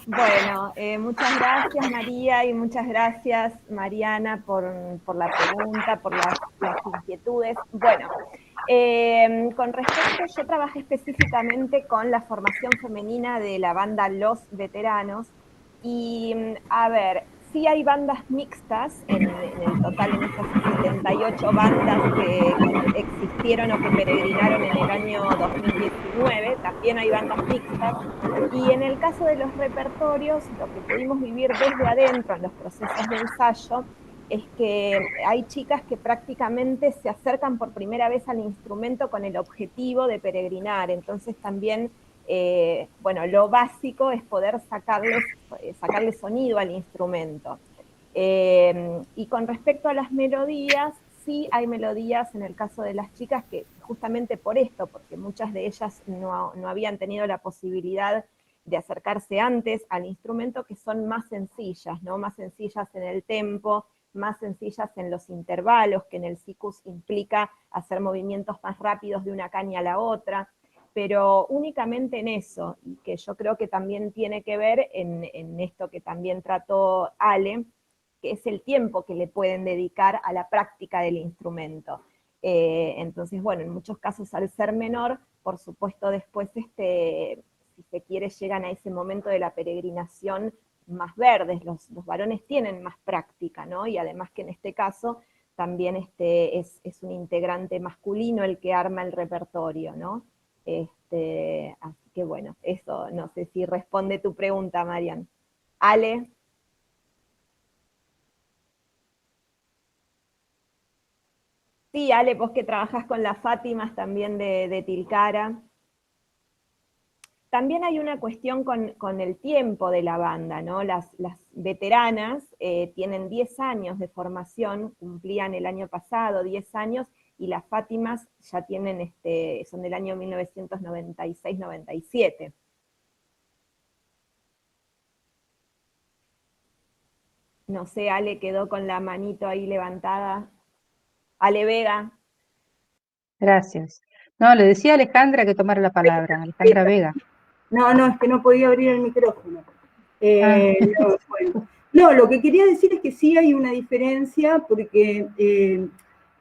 Speaker 4: Bueno, muchas gracias María y muchas gracias Mariana por la pregunta, por las inquietudes. Bueno, con respecto, yo trabajé específicamente con la formación femenina de la banda Los Veteranos y, a ver, sí hay bandas mixtas en el total, en estas 78 bandas que existieron o que peregrinaron en el año 2019, también hay bandas mixtas. Y en el caso de los repertorios, lo que pudimos vivir desde adentro en los procesos de ensayo es que hay chicas que prácticamente se acercan por primera vez al instrumento con el objetivo de peregrinar. Entonces también, bueno, lo básico es poder sacarle sonido al instrumento. Y con respecto a las melodías, sí hay melodías en el caso de las chicas que justamente por esto, porque muchas de ellas no habían tenido la posibilidad de acercarse antes al instrumento, que son más sencillas, ¿no? Más sencillas en el tempo, más sencillas en los intervalos, que en el sikus implica hacer movimientos más rápidos de una caña a la otra, pero únicamente en eso, y que yo creo que también tiene que ver en esto que también trató Ale, que es el tiempo que le pueden dedicar a la práctica del instrumento. Entonces, bueno, en muchos casos al ser menor, por supuesto después si se quiere, llegan a ese momento de la peregrinación más verdes, los varones tienen más práctica, ¿no? Y además que en este caso también es un integrante masculino el que arma el repertorio, ¿no? Así que bueno, eso no sé si responde tu pregunta, Marian. Ale. Sí, Ale, vos que trabajás con las Fátimas también de Tilcara. También hay una cuestión con el tiempo de la banda, ¿no? Las veteranas tienen 10 años de formación, cumplían el año pasado 10 años, y las Fátimas ya tienen, son del año 1996-97. No sé, Ale quedó con la manito ahí levantada. Ale Vega.
Speaker 2: Gracias. No, le decía a Alejandra que tomara la palabra, Alejandra Vega.
Speaker 5: No, es que no podía abrir el micrófono.
Speaker 2: Ah.
Speaker 5: No, bueno. No, lo que quería decir es que sí hay una diferencia, porque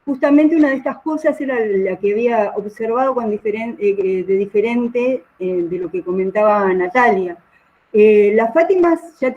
Speaker 5: justamente una de estas cosas era la que había observado de diferente de lo que comentaba Natalia. Las Fátimas ya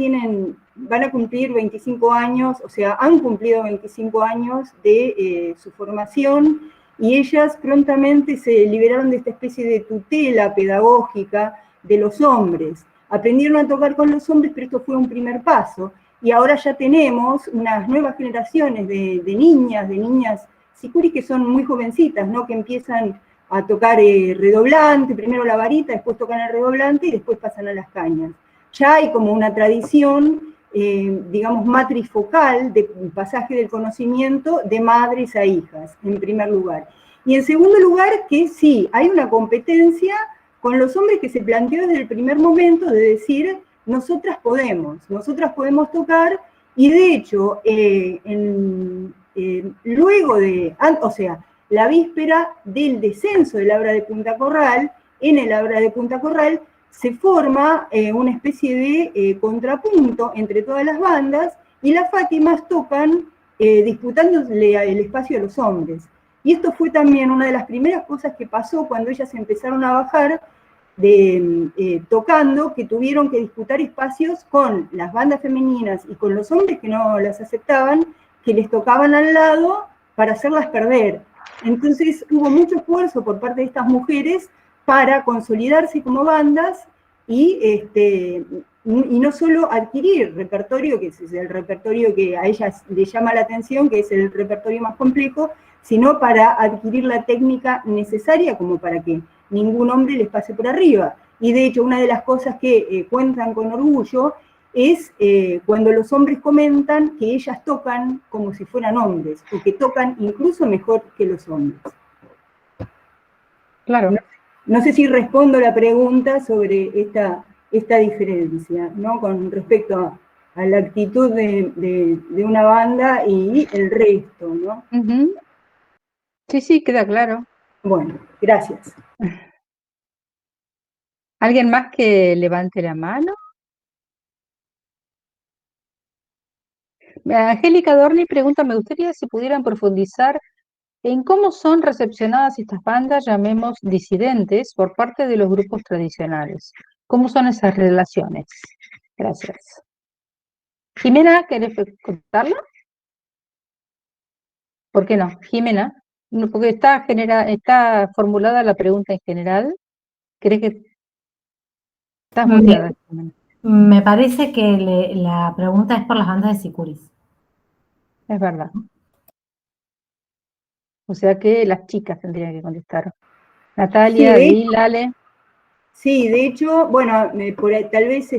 Speaker 5: van a cumplir 25 años, o sea, han cumplido 25 años de su formación, y ellas prontamente se liberaron de esta especie de tutela pedagógica de los hombres. Aprendieron a tocar con los hombres, pero esto fue un primer paso. Y ahora ya tenemos unas nuevas generaciones de niñas sicuri, que son muy jovencitas, ¿no? Que empiezan a tocar redoblante, primero la varita, después tocan el redoblante y después pasan a las cañas. Ya hay como una tradición, digamos, matrifocal de pasaje del conocimiento de madres a hijas, en primer lugar. Y en segundo lugar, que sí, hay una competencia con los hombres que se planteó desde el primer momento de decir, nosotras podemos tocar, y de hecho, luego o sea, la víspera del descenso del Abra de Punta Corral, en el Abra de Punta Corral se forma una especie de contrapunto entre todas las bandas, y las Fátimas tocan disputándole el espacio a los hombres. Y esto fue también una de las primeras cosas que pasó cuando ellas empezaron a bajar tocando, que tuvieron que disputar espacios con las bandas femeninas y con los hombres que no las aceptaban, que les tocaban al lado para hacerlas perder. Entonces hubo mucho esfuerzo por parte de estas mujeres para consolidarse como bandas y no solo adquirir repertorio, que es el repertorio que a ellas les llama la atención, que es el repertorio más complejo, sino para adquirir la técnica necesaria como para que ningún hombre les pase por arriba. Y de hecho, una de las cosas que cuentan con orgullo es cuando los hombres comentan que ellas tocan como si fueran hombres, o que tocan incluso mejor que los hombres.
Speaker 2: Claro.
Speaker 5: No sé si respondo la pregunta sobre esta diferencia, ¿no? Con respecto a la actitud de una banda y el resto, ¿no?
Speaker 2: Uh-huh. Sí, queda claro.
Speaker 5: Bueno, gracias.
Speaker 2: ¿Alguien más que levante la mano? Angélica Dorni pregunta, me gustaría si pudieran profundizar en cómo son recepcionadas estas bandas, llamemos disidentes, por parte de los grupos tradicionales. ¿Cómo son esas relaciones? Gracias. Jimena, ¿querés contarlo? ¿Por qué no? Jimena, no, porque está formulada la pregunta en general. ¿Crees que estás muteada, Jimena?
Speaker 6: Me parece que la pregunta es por las bandas de sicuris.
Speaker 2: Es verdad. O sea que las chicas tendrían que contestar. Natalia, Adil, Ale. Sí,
Speaker 5: de hecho, bueno, tal vez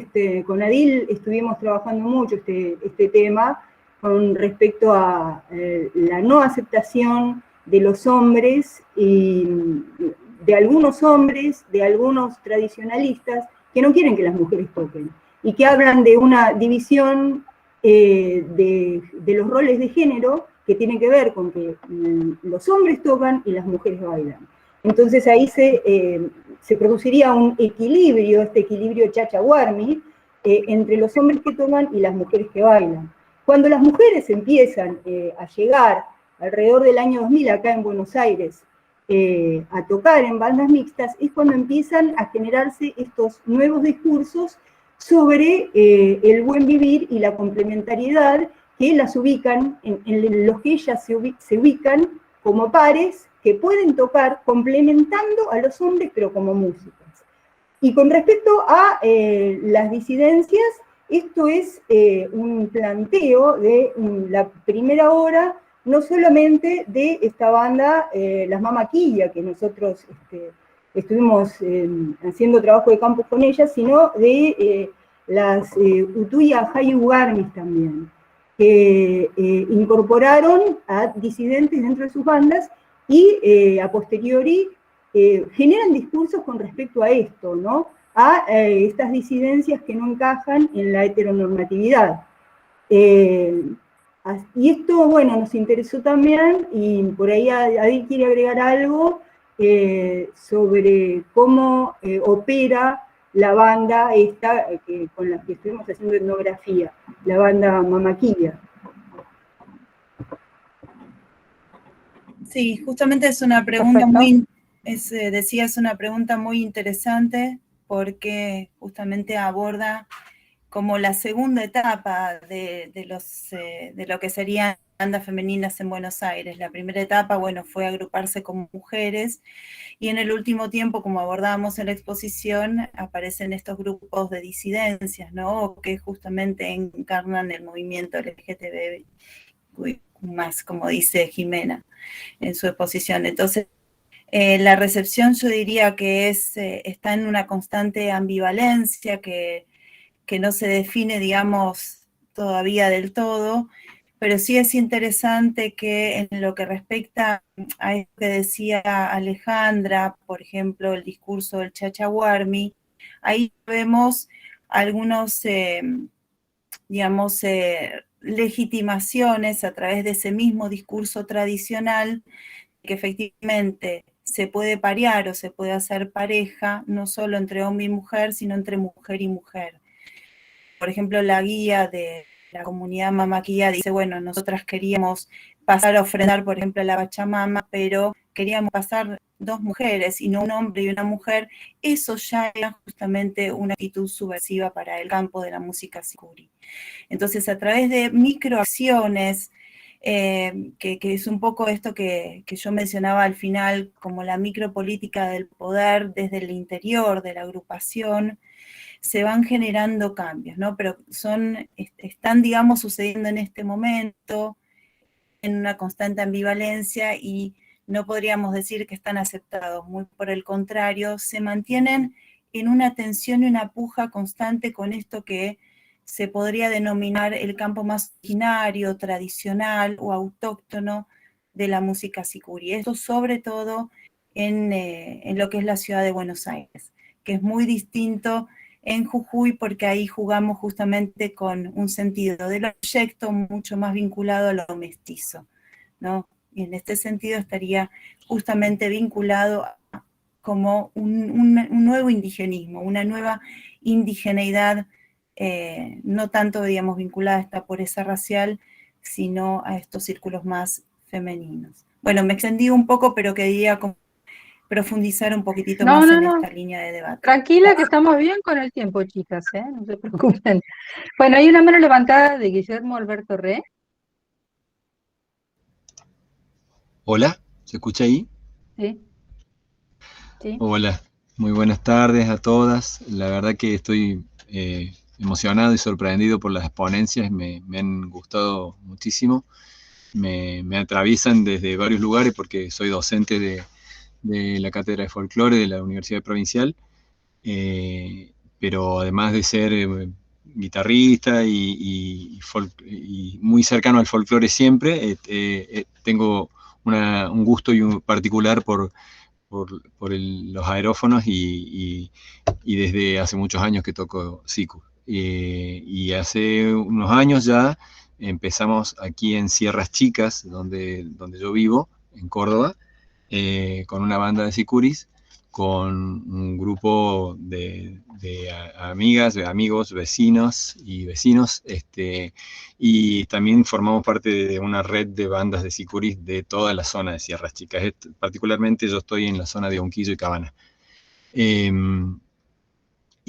Speaker 5: con Adil estuvimos trabajando mucho este tema con respecto a la no aceptación de los hombres y de algunos tradicionalistas que no quieren que las mujeres toquen y que hablan de una división de los roles de género que tiene que ver con que los hombres tocan y las mujeres bailan. Entonces ahí se produciría un equilibrio, este equilibrio chachahuarmi, entre los hombres que tocan y las mujeres que bailan. Cuando las mujeres empiezan a llegar alrededor del año 2000 acá en Buenos Aires a tocar en bandas mixtas, es cuando empiezan a generarse estos nuevos discursos sobre el buen vivir y la complementariedad, que las ubican, en los que ellas se ubican como pares que pueden tocar complementando a los hombres, pero como músicas. Y con respecto a las disidencias, esto es un planteo de la primera hora, no solamente de esta banda, Las Mamaquilla, que nosotros estuvimos haciendo trabajo de campo con ellas, sino de las Utuya Hayugarmis también, que incorporaron a disidentes dentro de sus bandas y a posteriori generan discursos con respecto a esto, ¿no? A estas disidencias que no encajan en la heteronormatividad. Y esto, bueno, nos interesó también, y por ahí Adi quiere agregar algo sobre cómo opera la banda esta con la que estuvimos haciendo etnografía, la banda Mamaquilla.
Speaker 1: Sí, justamente es una pregunta es una pregunta muy interesante porque justamente aborda como la segunda etapa de lo que serían bandas femeninas en Buenos Aires. La primera etapa, bueno, fue agruparse como mujeres, y en el último tiempo, como abordábamos en la exposición, aparecen estos grupos de disidencias, ¿no? Que justamente encarnan el movimiento LGTB+, como dice Jimena en su exposición. Entonces, la recepción yo diría que está en una constante ambivalencia que no se define, digamos, todavía del todo, pero sí es interesante que en lo que respecta a esto que decía Alejandra, por ejemplo, el discurso del Chachahuarmi, ahí vemos algunos, digamos, legitimaciones a través de ese mismo discurso tradicional, que efectivamente se puede parear o se puede hacer pareja, no solo entre hombre y mujer, sino entre mujer y mujer. Por ejemplo, la guía de la comunidad mamaquilla dice, bueno, nosotras queríamos pasar a ofrendar, por ejemplo, a la Pachamama, pero queríamos pasar 2 mujeres y no un hombre y una mujer. Eso ya era justamente una actitud subversiva para el campo de la música sicuri. Entonces, a través de microacciones, que es un poco esto que yo mencionaba al final, como la micropolítica del poder desde el interior de la agrupación, se van generando cambios, ¿no? Pero están, digamos, sucediendo en este momento, en una constante ambivalencia, y no podríamos decir que están aceptados, muy por el contrario, se mantienen en una tensión y una puja constante con esto que se podría denominar el campo más originario, tradicional o autóctono de la música sicuri. Esto sobre todo en lo que es la ciudad de Buenos Aires, que es muy distinto en Jujuy, porque ahí jugamos justamente con un sentido del proyecto mucho más vinculado a lo mestizo, ¿no? Y en este sentido estaría justamente vinculado a como un nuevo indigenismo, una nueva indigeneidad, no tanto, digamos, vinculada a esta pureza racial, sino a estos círculos más femeninos. Bueno, me extendí un poco, pero quería profundizar un poquitito más en esta línea de debate.
Speaker 2: Tranquila, que estamos bien con el tiempo, chicas, no se preocupen. Bueno, hay una mano levantada de Guillermo Alberto Re.
Speaker 7: Hola, ¿se escucha ahí?
Speaker 2: Sí. Sí.
Speaker 7: Hola, muy buenas tardes a todas. La verdad que estoy emocionado y sorprendido por las ponencias, me han gustado muchísimo. Me atraviesan desde varios lugares porque soy docente de la Cátedra de Folclore de la Universidad Provincial, pero además de ser guitarrista y muy cercano al folclore siempre, tengo un gusto particular por los aerófonos y desde hace muchos años que toco siku. Y hace unos años ya empezamos aquí en Sierras Chicas, donde yo vivo, en Córdoba, con una banda de sicuris, con un grupo de amigas, de amigos, vecinos y vecinos, y también formamos parte de una red de bandas de sicuris de toda la zona de Sierras Chicas. Particularmente yo estoy en la zona de Unquillo y Cabana.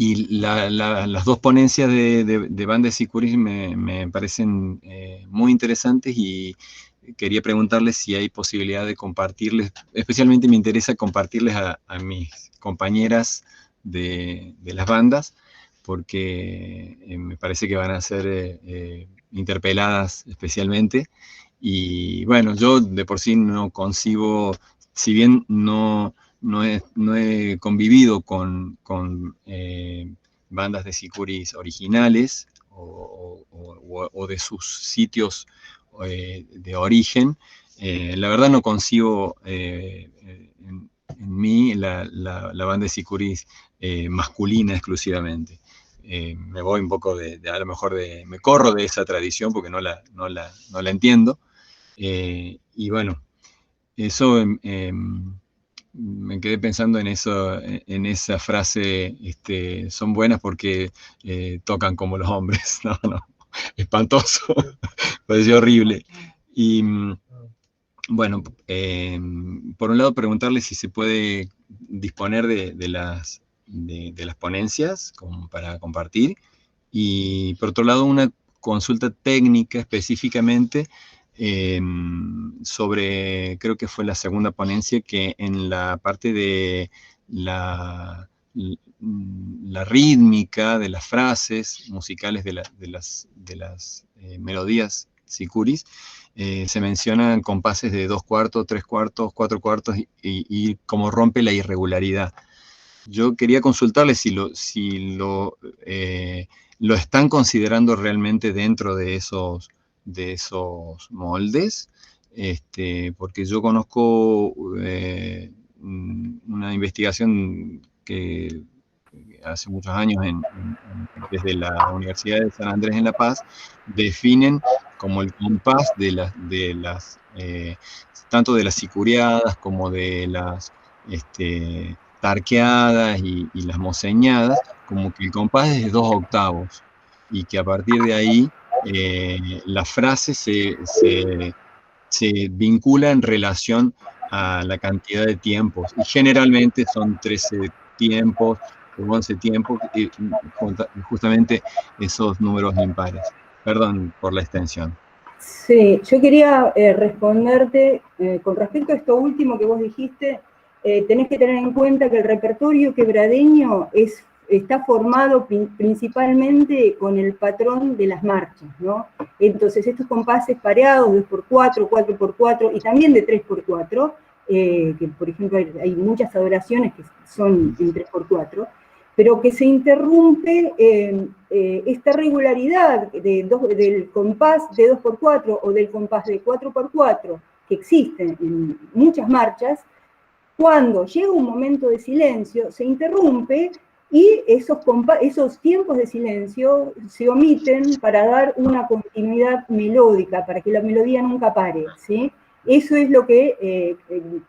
Speaker 7: Y las 2 ponencias de bandas de sicuris me parecen muy interesantes, y quería preguntarles si hay posibilidad de compartirles, especialmente me interesa compartirles a mis compañeras de las bandas, porque me parece que van a ser interpeladas especialmente. Y bueno, yo de por sí no concibo, si bien no he convivido con bandas de sicuris originales o de sus sitios de origen, la verdad no concibo en mí la banda de sicuris masculina exclusivamente. me voy un poco a lo mejor me corro de esa tradición porque no la entiendo. Y bueno, eso me quedé pensando en eso, en esa frase, son buenas porque tocan como los hombres. No, espantoso, pareció horrible. Y bueno, por un lado preguntarle si se puede disponer de las ponencias como para compartir, y por otro lado una consulta técnica específicamente sobre, creo que fue la segunda ponencia, que en la parte de la rítmica de las frases musicales de las melodías sicuris, se mencionan compases de 2/4, 3/4, 4/4 y cómo rompe la irregularidad. Yo quería consultarle si lo están considerando realmente dentro de esos moldes, porque yo conozco una investigación que hace muchos años desde la Universidad de San Andrés en La Paz, definen como el compás tanto de las sicuriadas como de las tarqueadas y las moseñadas, como que el compás es de 2 octavos, y que a partir de ahí la frase se vincula en relación a la cantidad de tiempos, y generalmente son 13 tiempos o 11 tiempos, y justamente esos números impares. Perdón por la extensión.
Speaker 5: Sí, yo quería responderte con respecto a esto último que vos dijiste. Tenés que tener en cuenta que el repertorio quebradeño está formado principalmente con el patrón de las marchas, ¿no? Entonces, estos compases pareados, 2/4, 4/4 y también de 3/4, que por ejemplo hay muchas adoraciones que son en 3/4, pero que se interrumpe esta regularidad del compás de 2/4 o del compás de 4/4 que existe en muchas marchas. Cuando llega un momento de silencio, se interrumpe y esos tiempos de silencio se omiten para dar una continuidad melódica, para que la melodía nunca pare, ¿sí? Eso es lo que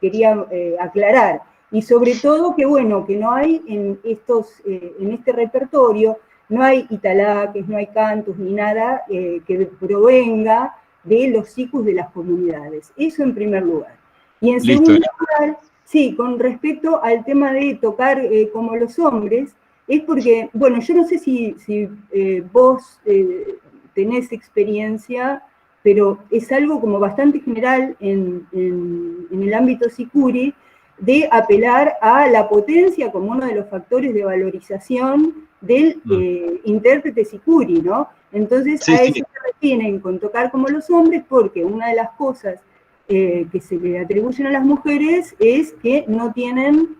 Speaker 5: quería aclarar. Y sobre todo que, bueno, que no hay en este repertorio, no hay italaques, no hay cantos, ni nada que provenga de los sicus de las comunidades. Eso en primer lugar. Y en segundo lugar, sí, con respecto al tema de tocar como los hombres, es porque, bueno, yo no sé si vos tenés experiencia, pero es algo como bastante general en el ámbito sicuri, de apelar a la potencia como uno de los factores de valorización del intérprete sicuri, ¿no? Entonces, sí, a eso se refieren con tocar como los hombres, porque una de las cosas que se le atribuyen a las mujeres es que no tienen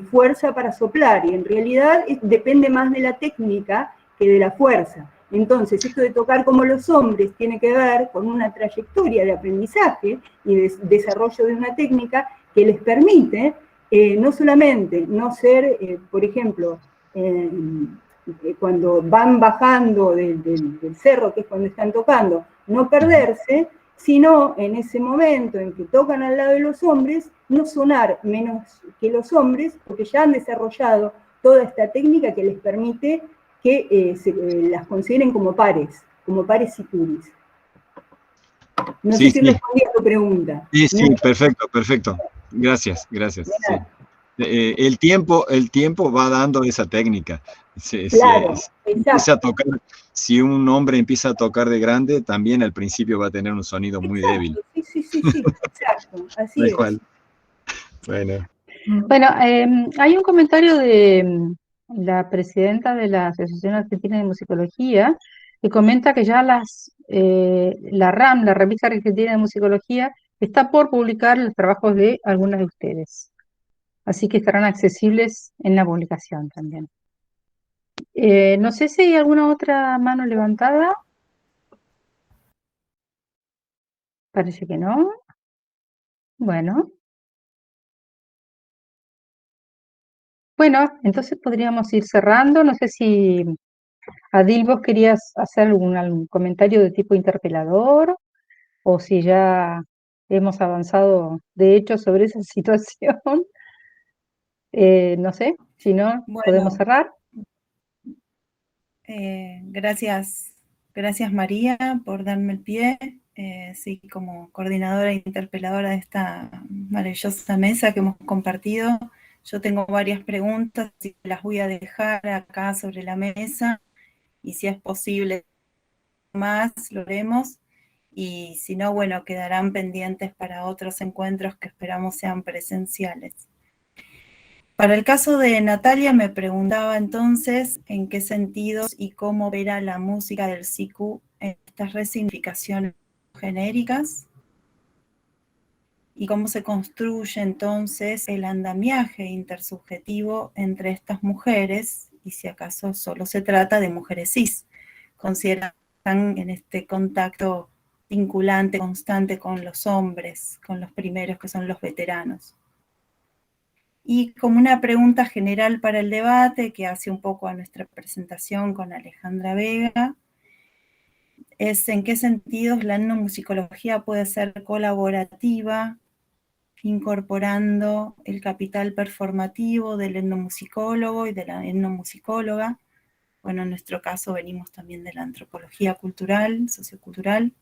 Speaker 5: fuerza para soplar, y en realidad depende más de la técnica que de la fuerza. Entonces, esto de tocar como los hombres tiene que ver con una trayectoria de aprendizaje y de desarrollo de una técnica que les permite no solamente no ser, por ejemplo, cuando van bajando del cerro, que es cuando están tocando, no perderse, sino en ese momento en que tocan al lado de los hombres, no sonar menos que los hombres, porque ya han desarrollado toda esta técnica que les permite que las consideren como pares sicuris. No sé si respondí a tu pregunta.
Speaker 7: Sí, perfecto. Gracias. Sí. El tiempo va dando esa técnica.
Speaker 5: Claro,
Speaker 7: empieza a tocar, si un hombre empieza a tocar de grande, también al principio va a tener un sonido muy débil.
Speaker 5: Sí, exacto, así es.
Speaker 2: Bueno, hay un comentario de la presidenta de la Asociación Argentina de Musicología, que comenta que ya la RAM, la Revista Argentina de Musicología, está por publicar los trabajos de algunas de ustedes. Así que estarán accesibles en la publicación también. No sé si hay alguna otra mano levantada. Parece que no. Bueno. Bueno, entonces podríamos ir cerrando. No sé si Adil, ¿vos querías hacer algún comentario de tipo interpelador? O si ya hemos avanzado de hecho sobre esa situación. No sé, si no, podemos
Speaker 1: Bueno,
Speaker 2: cerrar.
Speaker 1: gracias María por darme el pie. Sí, como coordinadora e interpeladora de esta maravillosa mesa que hemos compartido, yo tengo varias preguntas y las voy a dejar acá sobre la mesa, y si es posible más, lo haremos, y si no, bueno, quedarán pendientes para otros encuentros que esperamos sean presenciales. Para el caso de Natalia, me preguntaba entonces en qué sentidos y cómo verá la música del siku en estas resignificaciones genéricas, y cómo se construye entonces el andamiaje intersubjetivo entre estas mujeres, y si acaso solo se trata de mujeres cis, consideran en este contacto vinculante constante con los hombres, con los primeros que son los veteranos. Y como una pregunta general para el debate, que hace un poco a nuestra presentación con Alejandra Vega, es en qué sentidos la etnomusicología puede ser colaborativa, incorporando el capital performativo del etnomusicólogo y de la etnomusicóloga. Bueno, en nuestro caso venimos también de la antropología cultural, sociocultural.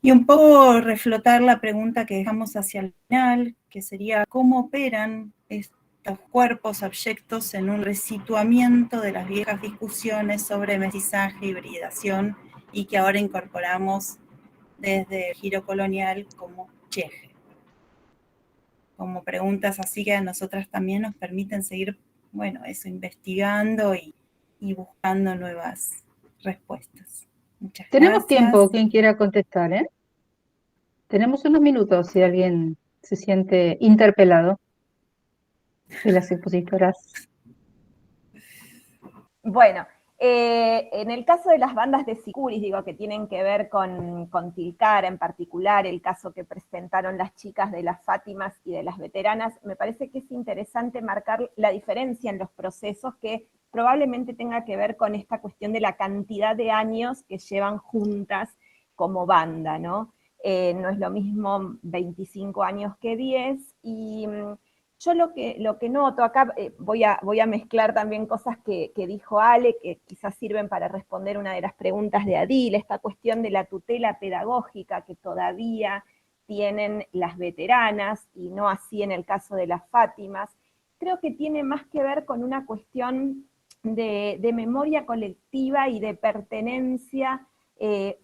Speaker 1: Y un poco reflotar la pregunta que dejamos hacia el final, que sería cómo operan estos cuerpos abyectos en un resituamiento de las viejas discusiones sobre mestizaje, hibridación, y que ahora incorporamos desde el giro colonial como Cheje. Como preguntas así que a nosotras también nos permiten seguir, bueno, eso, investigando y buscando nuevas respuestas. Muchas
Speaker 2: Tenemos tiempo,
Speaker 1: gracias.
Speaker 2: quien quiera contestar, ¿eh? Tenemos unos minutos si alguien se siente interpelado de las expositoras.
Speaker 4: Bueno, en el caso de las bandas de sicuris, digo, que tienen que ver con Tilcara en particular, el caso que presentaron las chicas de las Fátimas y de las veteranas, me parece que es interesante marcar la diferencia en los procesos que probablemente tenga que ver con esta cuestión de la cantidad de años que llevan juntas como banda, ¿no? No es lo mismo 25 años que 10, y yo lo que noto acá, voy a mezclar también cosas que dijo Ale, que quizás sirven para responder una de las preguntas de Adil, esta cuestión de la tutela pedagógica que todavía tienen las veteranas, y no así en el caso de las Fátimas. Creo que tiene más que ver con una cuestión de memoria colectiva y de pertenencia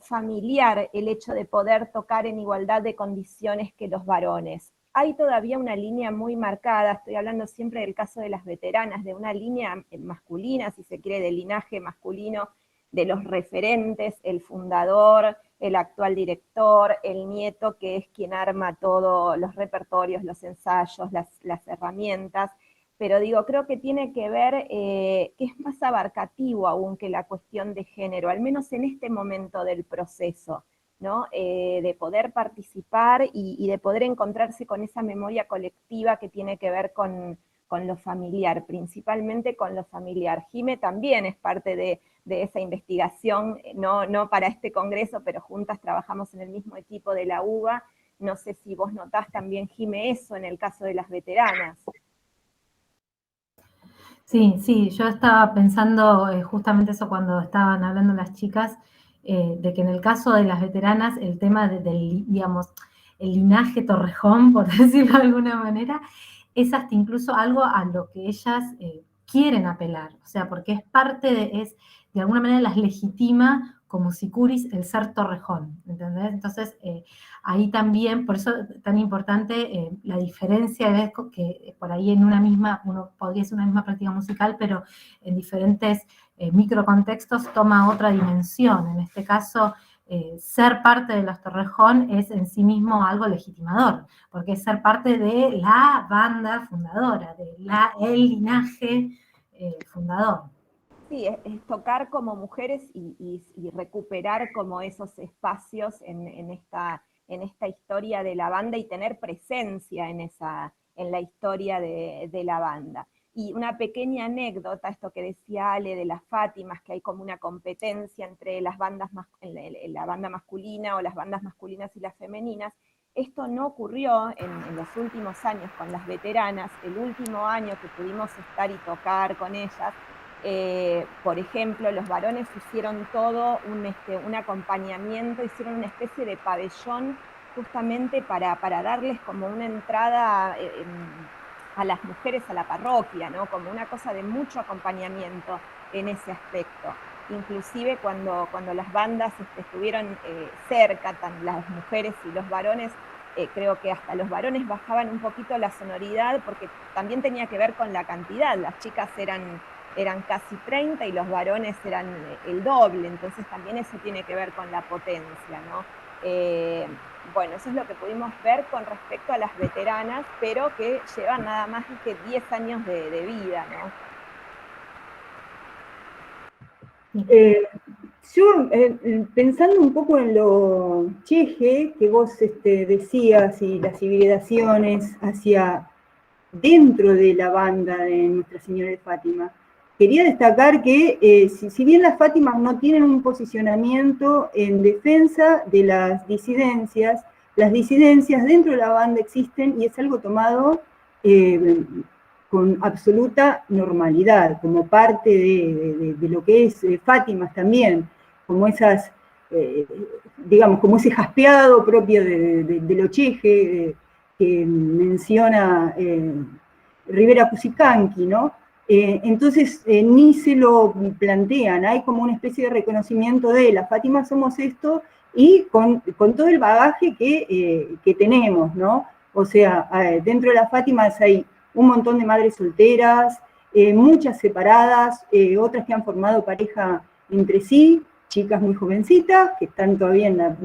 Speaker 4: familiar, el hecho de poder tocar en igualdad de condiciones que los varones. Hay todavía una línea muy marcada, estoy hablando siempre del caso de las veteranas, de una línea masculina, si se quiere, del linaje masculino, de los referentes, el fundador, el actual director, el nieto, que es quien arma todos los repertorios, los ensayos, las herramientas, pero digo, creo que tiene que ver, que es más abarcativo aún que la cuestión de género, al menos en este momento del proceso, ¿no? De poder participar y de poder encontrarse con esa memoria colectiva que tiene que ver con lo familiar, principalmente con lo familiar. Jime también es parte de esa investigación, no para este congreso, pero juntas trabajamos en el mismo equipo de la UBA. No sé si vos notás también, Jime, eso en el caso de las veteranas.
Speaker 6: Sí, yo estaba pensando justamente eso cuando estaban hablando las chicas, de que en el caso de las veteranas el tema del, digamos, el linaje Torrejón, por decirlo de alguna manera, es hasta incluso algo a lo que ellas quieren apelar, o sea, porque es parte de alguna manera las legitima como sicuris el ser Torrejón, ¿entendés? Entonces, ahí también, por eso es tan importante la diferencia, ¿ves? Que por ahí en una misma, uno podría hacer una misma práctica musical, pero en diferentes microcontextos toma otra dimensión. En este caso, ser parte de los Torrejón es en sí mismo algo legitimador, porque es ser parte de la banda fundadora, el linaje fundador.
Speaker 4: Sí, es tocar como mujeres y recuperar como esos espacios en esta historia de la banda y tener presencia en la historia de la banda. Y una pequeña anécdota, esto que decía Ale de las Fátimas, que hay como una competencia entre las bandas, la banda masculina o las bandas masculinas y las femeninas. Esto no ocurrió en los últimos años con las veteranas. El último año que pudimos estar y tocar con ellas, por ejemplo, los varones hicieron todo un acompañamiento, hicieron una especie de pabellón justamente para darles como una entrada a las mujeres a la parroquia, ¿no? Como una cosa de mucho acompañamiento en ese aspecto. Inclusive cuando las bandas estuvieron cerca, las mujeres y los varones, creo que hasta los varones bajaban un poquito la sonoridad, porque también tenía que ver con la cantidad. Las chicas eran casi 30 y los varones eran el doble, entonces también eso tiene que ver con la potencia, ¿no? Bueno, eso es lo que pudimos ver con respecto a las veteranas, pero que llevan nada más que 10 años de vida, ¿no?
Speaker 5: Yo, pensando un poco en lo cheje que vos decías y las hibridaciones hacia dentro de la banda de Nuestra Señora de Fátima, quería destacar que si bien las Fátimas no tienen un posicionamiento en defensa de las disidencias dentro de la banda existen y es algo tomado con absoluta normalidad, como parte de lo que es Fátimas también, como esas, digamos, como ese jaspeado propio de lo cheje que menciona Rivera Cusicanqui, ¿no? Entonces ni se lo plantean, hay como una especie de reconocimiento de las Fátimas somos esto, y con todo el bagaje que tenemos, ¿no? O sea, dentro de las Fátimas hay un montón de madres solteras, muchas separadas, otras que han formado pareja entre sí, chicas muy jovencitas, que están todavía en la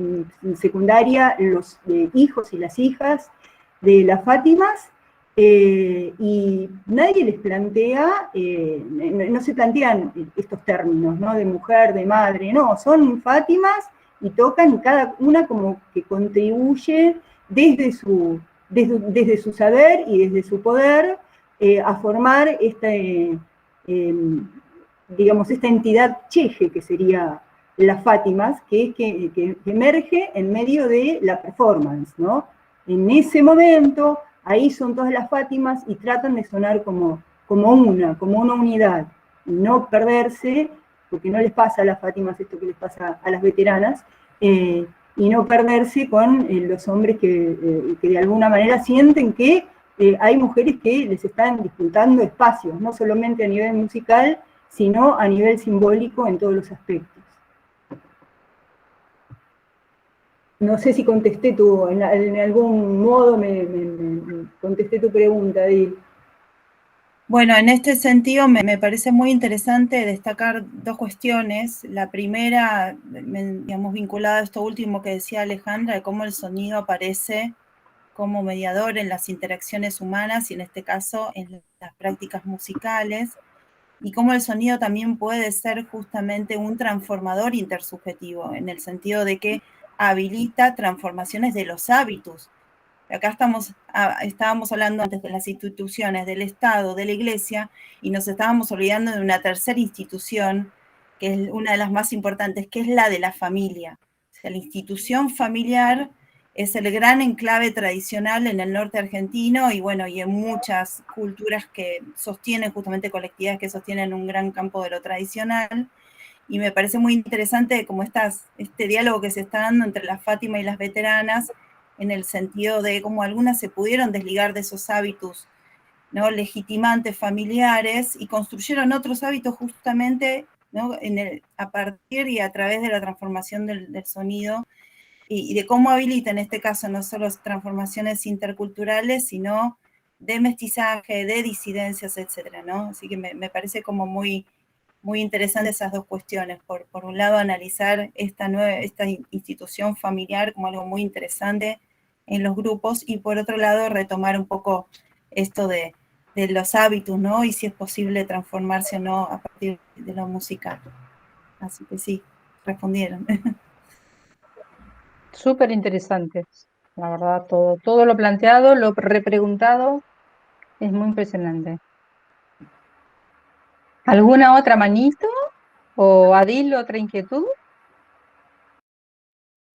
Speaker 5: secundaria, los hijos y las hijas de las Fátimas, y nadie les plantea, no se plantean estos términos, ¿no? De mujer, de madre, no, son Fátimas y tocan, y cada una como que contribuye desde su saber y desde su poder a formar digamos, esta entidad cheje que sería las Fátimas, que emerge en medio de la performance, ¿no? En ese momento, ahí son todas las Fátimas y tratan de sonar como una unidad, y no perderse, porque no les pasa a las Fátimas esto que les pasa a las veteranas, y no perderse con los hombres que de alguna manera sienten que hay mujeres que les están disputando espacios, no solamente a nivel musical, sino a nivel simbólico en todos los aspectos. No sé si contesté en algún modo me contesté tu pregunta, Dil.
Speaker 1: Bueno, en este sentido me parece muy interesante destacar dos cuestiones. La primera, digamos, vinculada a esto último que decía Alejandra, de cómo el sonido aparece como mediador en las interacciones humanas y en este caso en las prácticas musicales, y cómo el sonido también puede ser justamente un transformador intersubjetivo, en el sentido de que habilita transformaciones de los hábitos. Acá estábamos hablando antes de las instituciones, del Estado, de la Iglesia, y nos estábamos olvidando de una tercera institución, que es una de las más importantes, que es la de la familia. O sea, la institución familiar es el gran enclave tradicional en el norte argentino y bueno, y en muchas culturas que sostienen, justamente colectividades que sostienen un gran campo de lo tradicional. Y me parece muy interesante como este diálogo que se está dando entre la Fátima y las veteranas, en el sentido de cómo algunas se pudieron desligar de esos hábitos, ¿no?, legitimantes familiares y construyeron otros hábitos justamente, ¿no?, a partir y a través de la transformación del sonido y de cómo habilita en este caso no solo transformaciones interculturales, sino de mestizaje, de disidencias, etcétera, ¿no? Así que me parece como muy interesante esas dos cuestiones. Por un lado, analizar esta institución familiar como algo muy interesante en los grupos, y por otro lado, retomar un poco esto de los hábitos, ¿no? Y si es posible transformarse o no a partir de lo musical. Así que sí, respondieron.
Speaker 2: Súper interesante, la verdad, todo lo planteado, lo repreguntado, es muy impresionante. ¿Alguna otra manito? ¿O Adil, otra inquietud?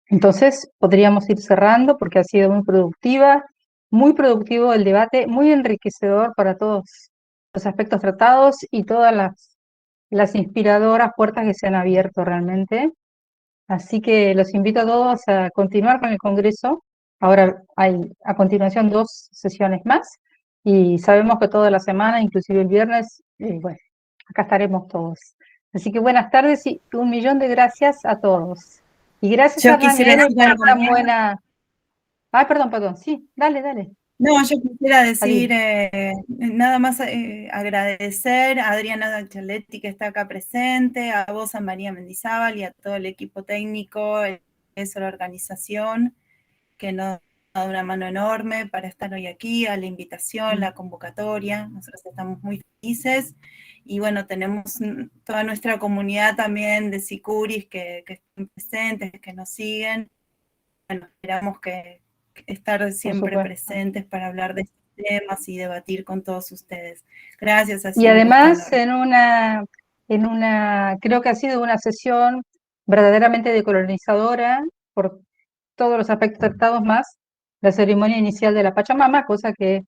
Speaker 2: Entonces podríamos ir cerrando porque ha sido muy productivo el debate, muy enriquecedor para todos los aspectos tratados y todas las inspiradoras puertas que se han abierto realmente. Así que los invito a todos a continuar con el Congreso. Ahora hay a continuación 2 sesiones más y sabemos que toda la semana, inclusive el viernes, bueno, acá estaremos todos. Así que buenas tardes y 1.000.000 de gracias a todos. Y gracias a
Speaker 1: Yo
Speaker 2: Hernán
Speaker 1: quisiera
Speaker 2: N
Speaker 1: decir
Speaker 2: por
Speaker 1: algo
Speaker 2: tan
Speaker 1: más.
Speaker 2: buena... Ay, perdón, sí, dale.
Speaker 1: No, yo quisiera decir
Speaker 2: Adil.
Speaker 1: nada más agradecer a Adriana Chaletti que está acá presente, a vos, a María Mendizábal y a todo el equipo técnico, eso, la organización, que nos ha dado una mano enorme para estar hoy aquí, a la invitación, la convocatoria. Nosotros estamos muy felices y bueno, tenemos toda nuestra comunidad también de Sicuris que están presentes, que nos siguen. Bueno, esperamos que estar siempre
Speaker 2: supuesto.
Speaker 1: presentes para hablar de estos temas y debatir con todos ustedes. Gracias, ha
Speaker 2: Y
Speaker 1: sido un gusto
Speaker 2: además
Speaker 1: enorme.
Speaker 2: creo que ha sido una sesión verdaderamente decolonizadora por todos los aspectos tratados más la ceremonia inicial de la Pachamama, cosa que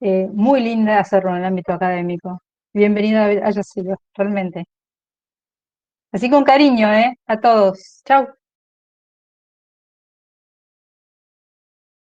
Speaker 2: muy linda hacerlo en el ámbito académico. Bienvenida haya sido, realmente. Así con cariño, a todos. Chau.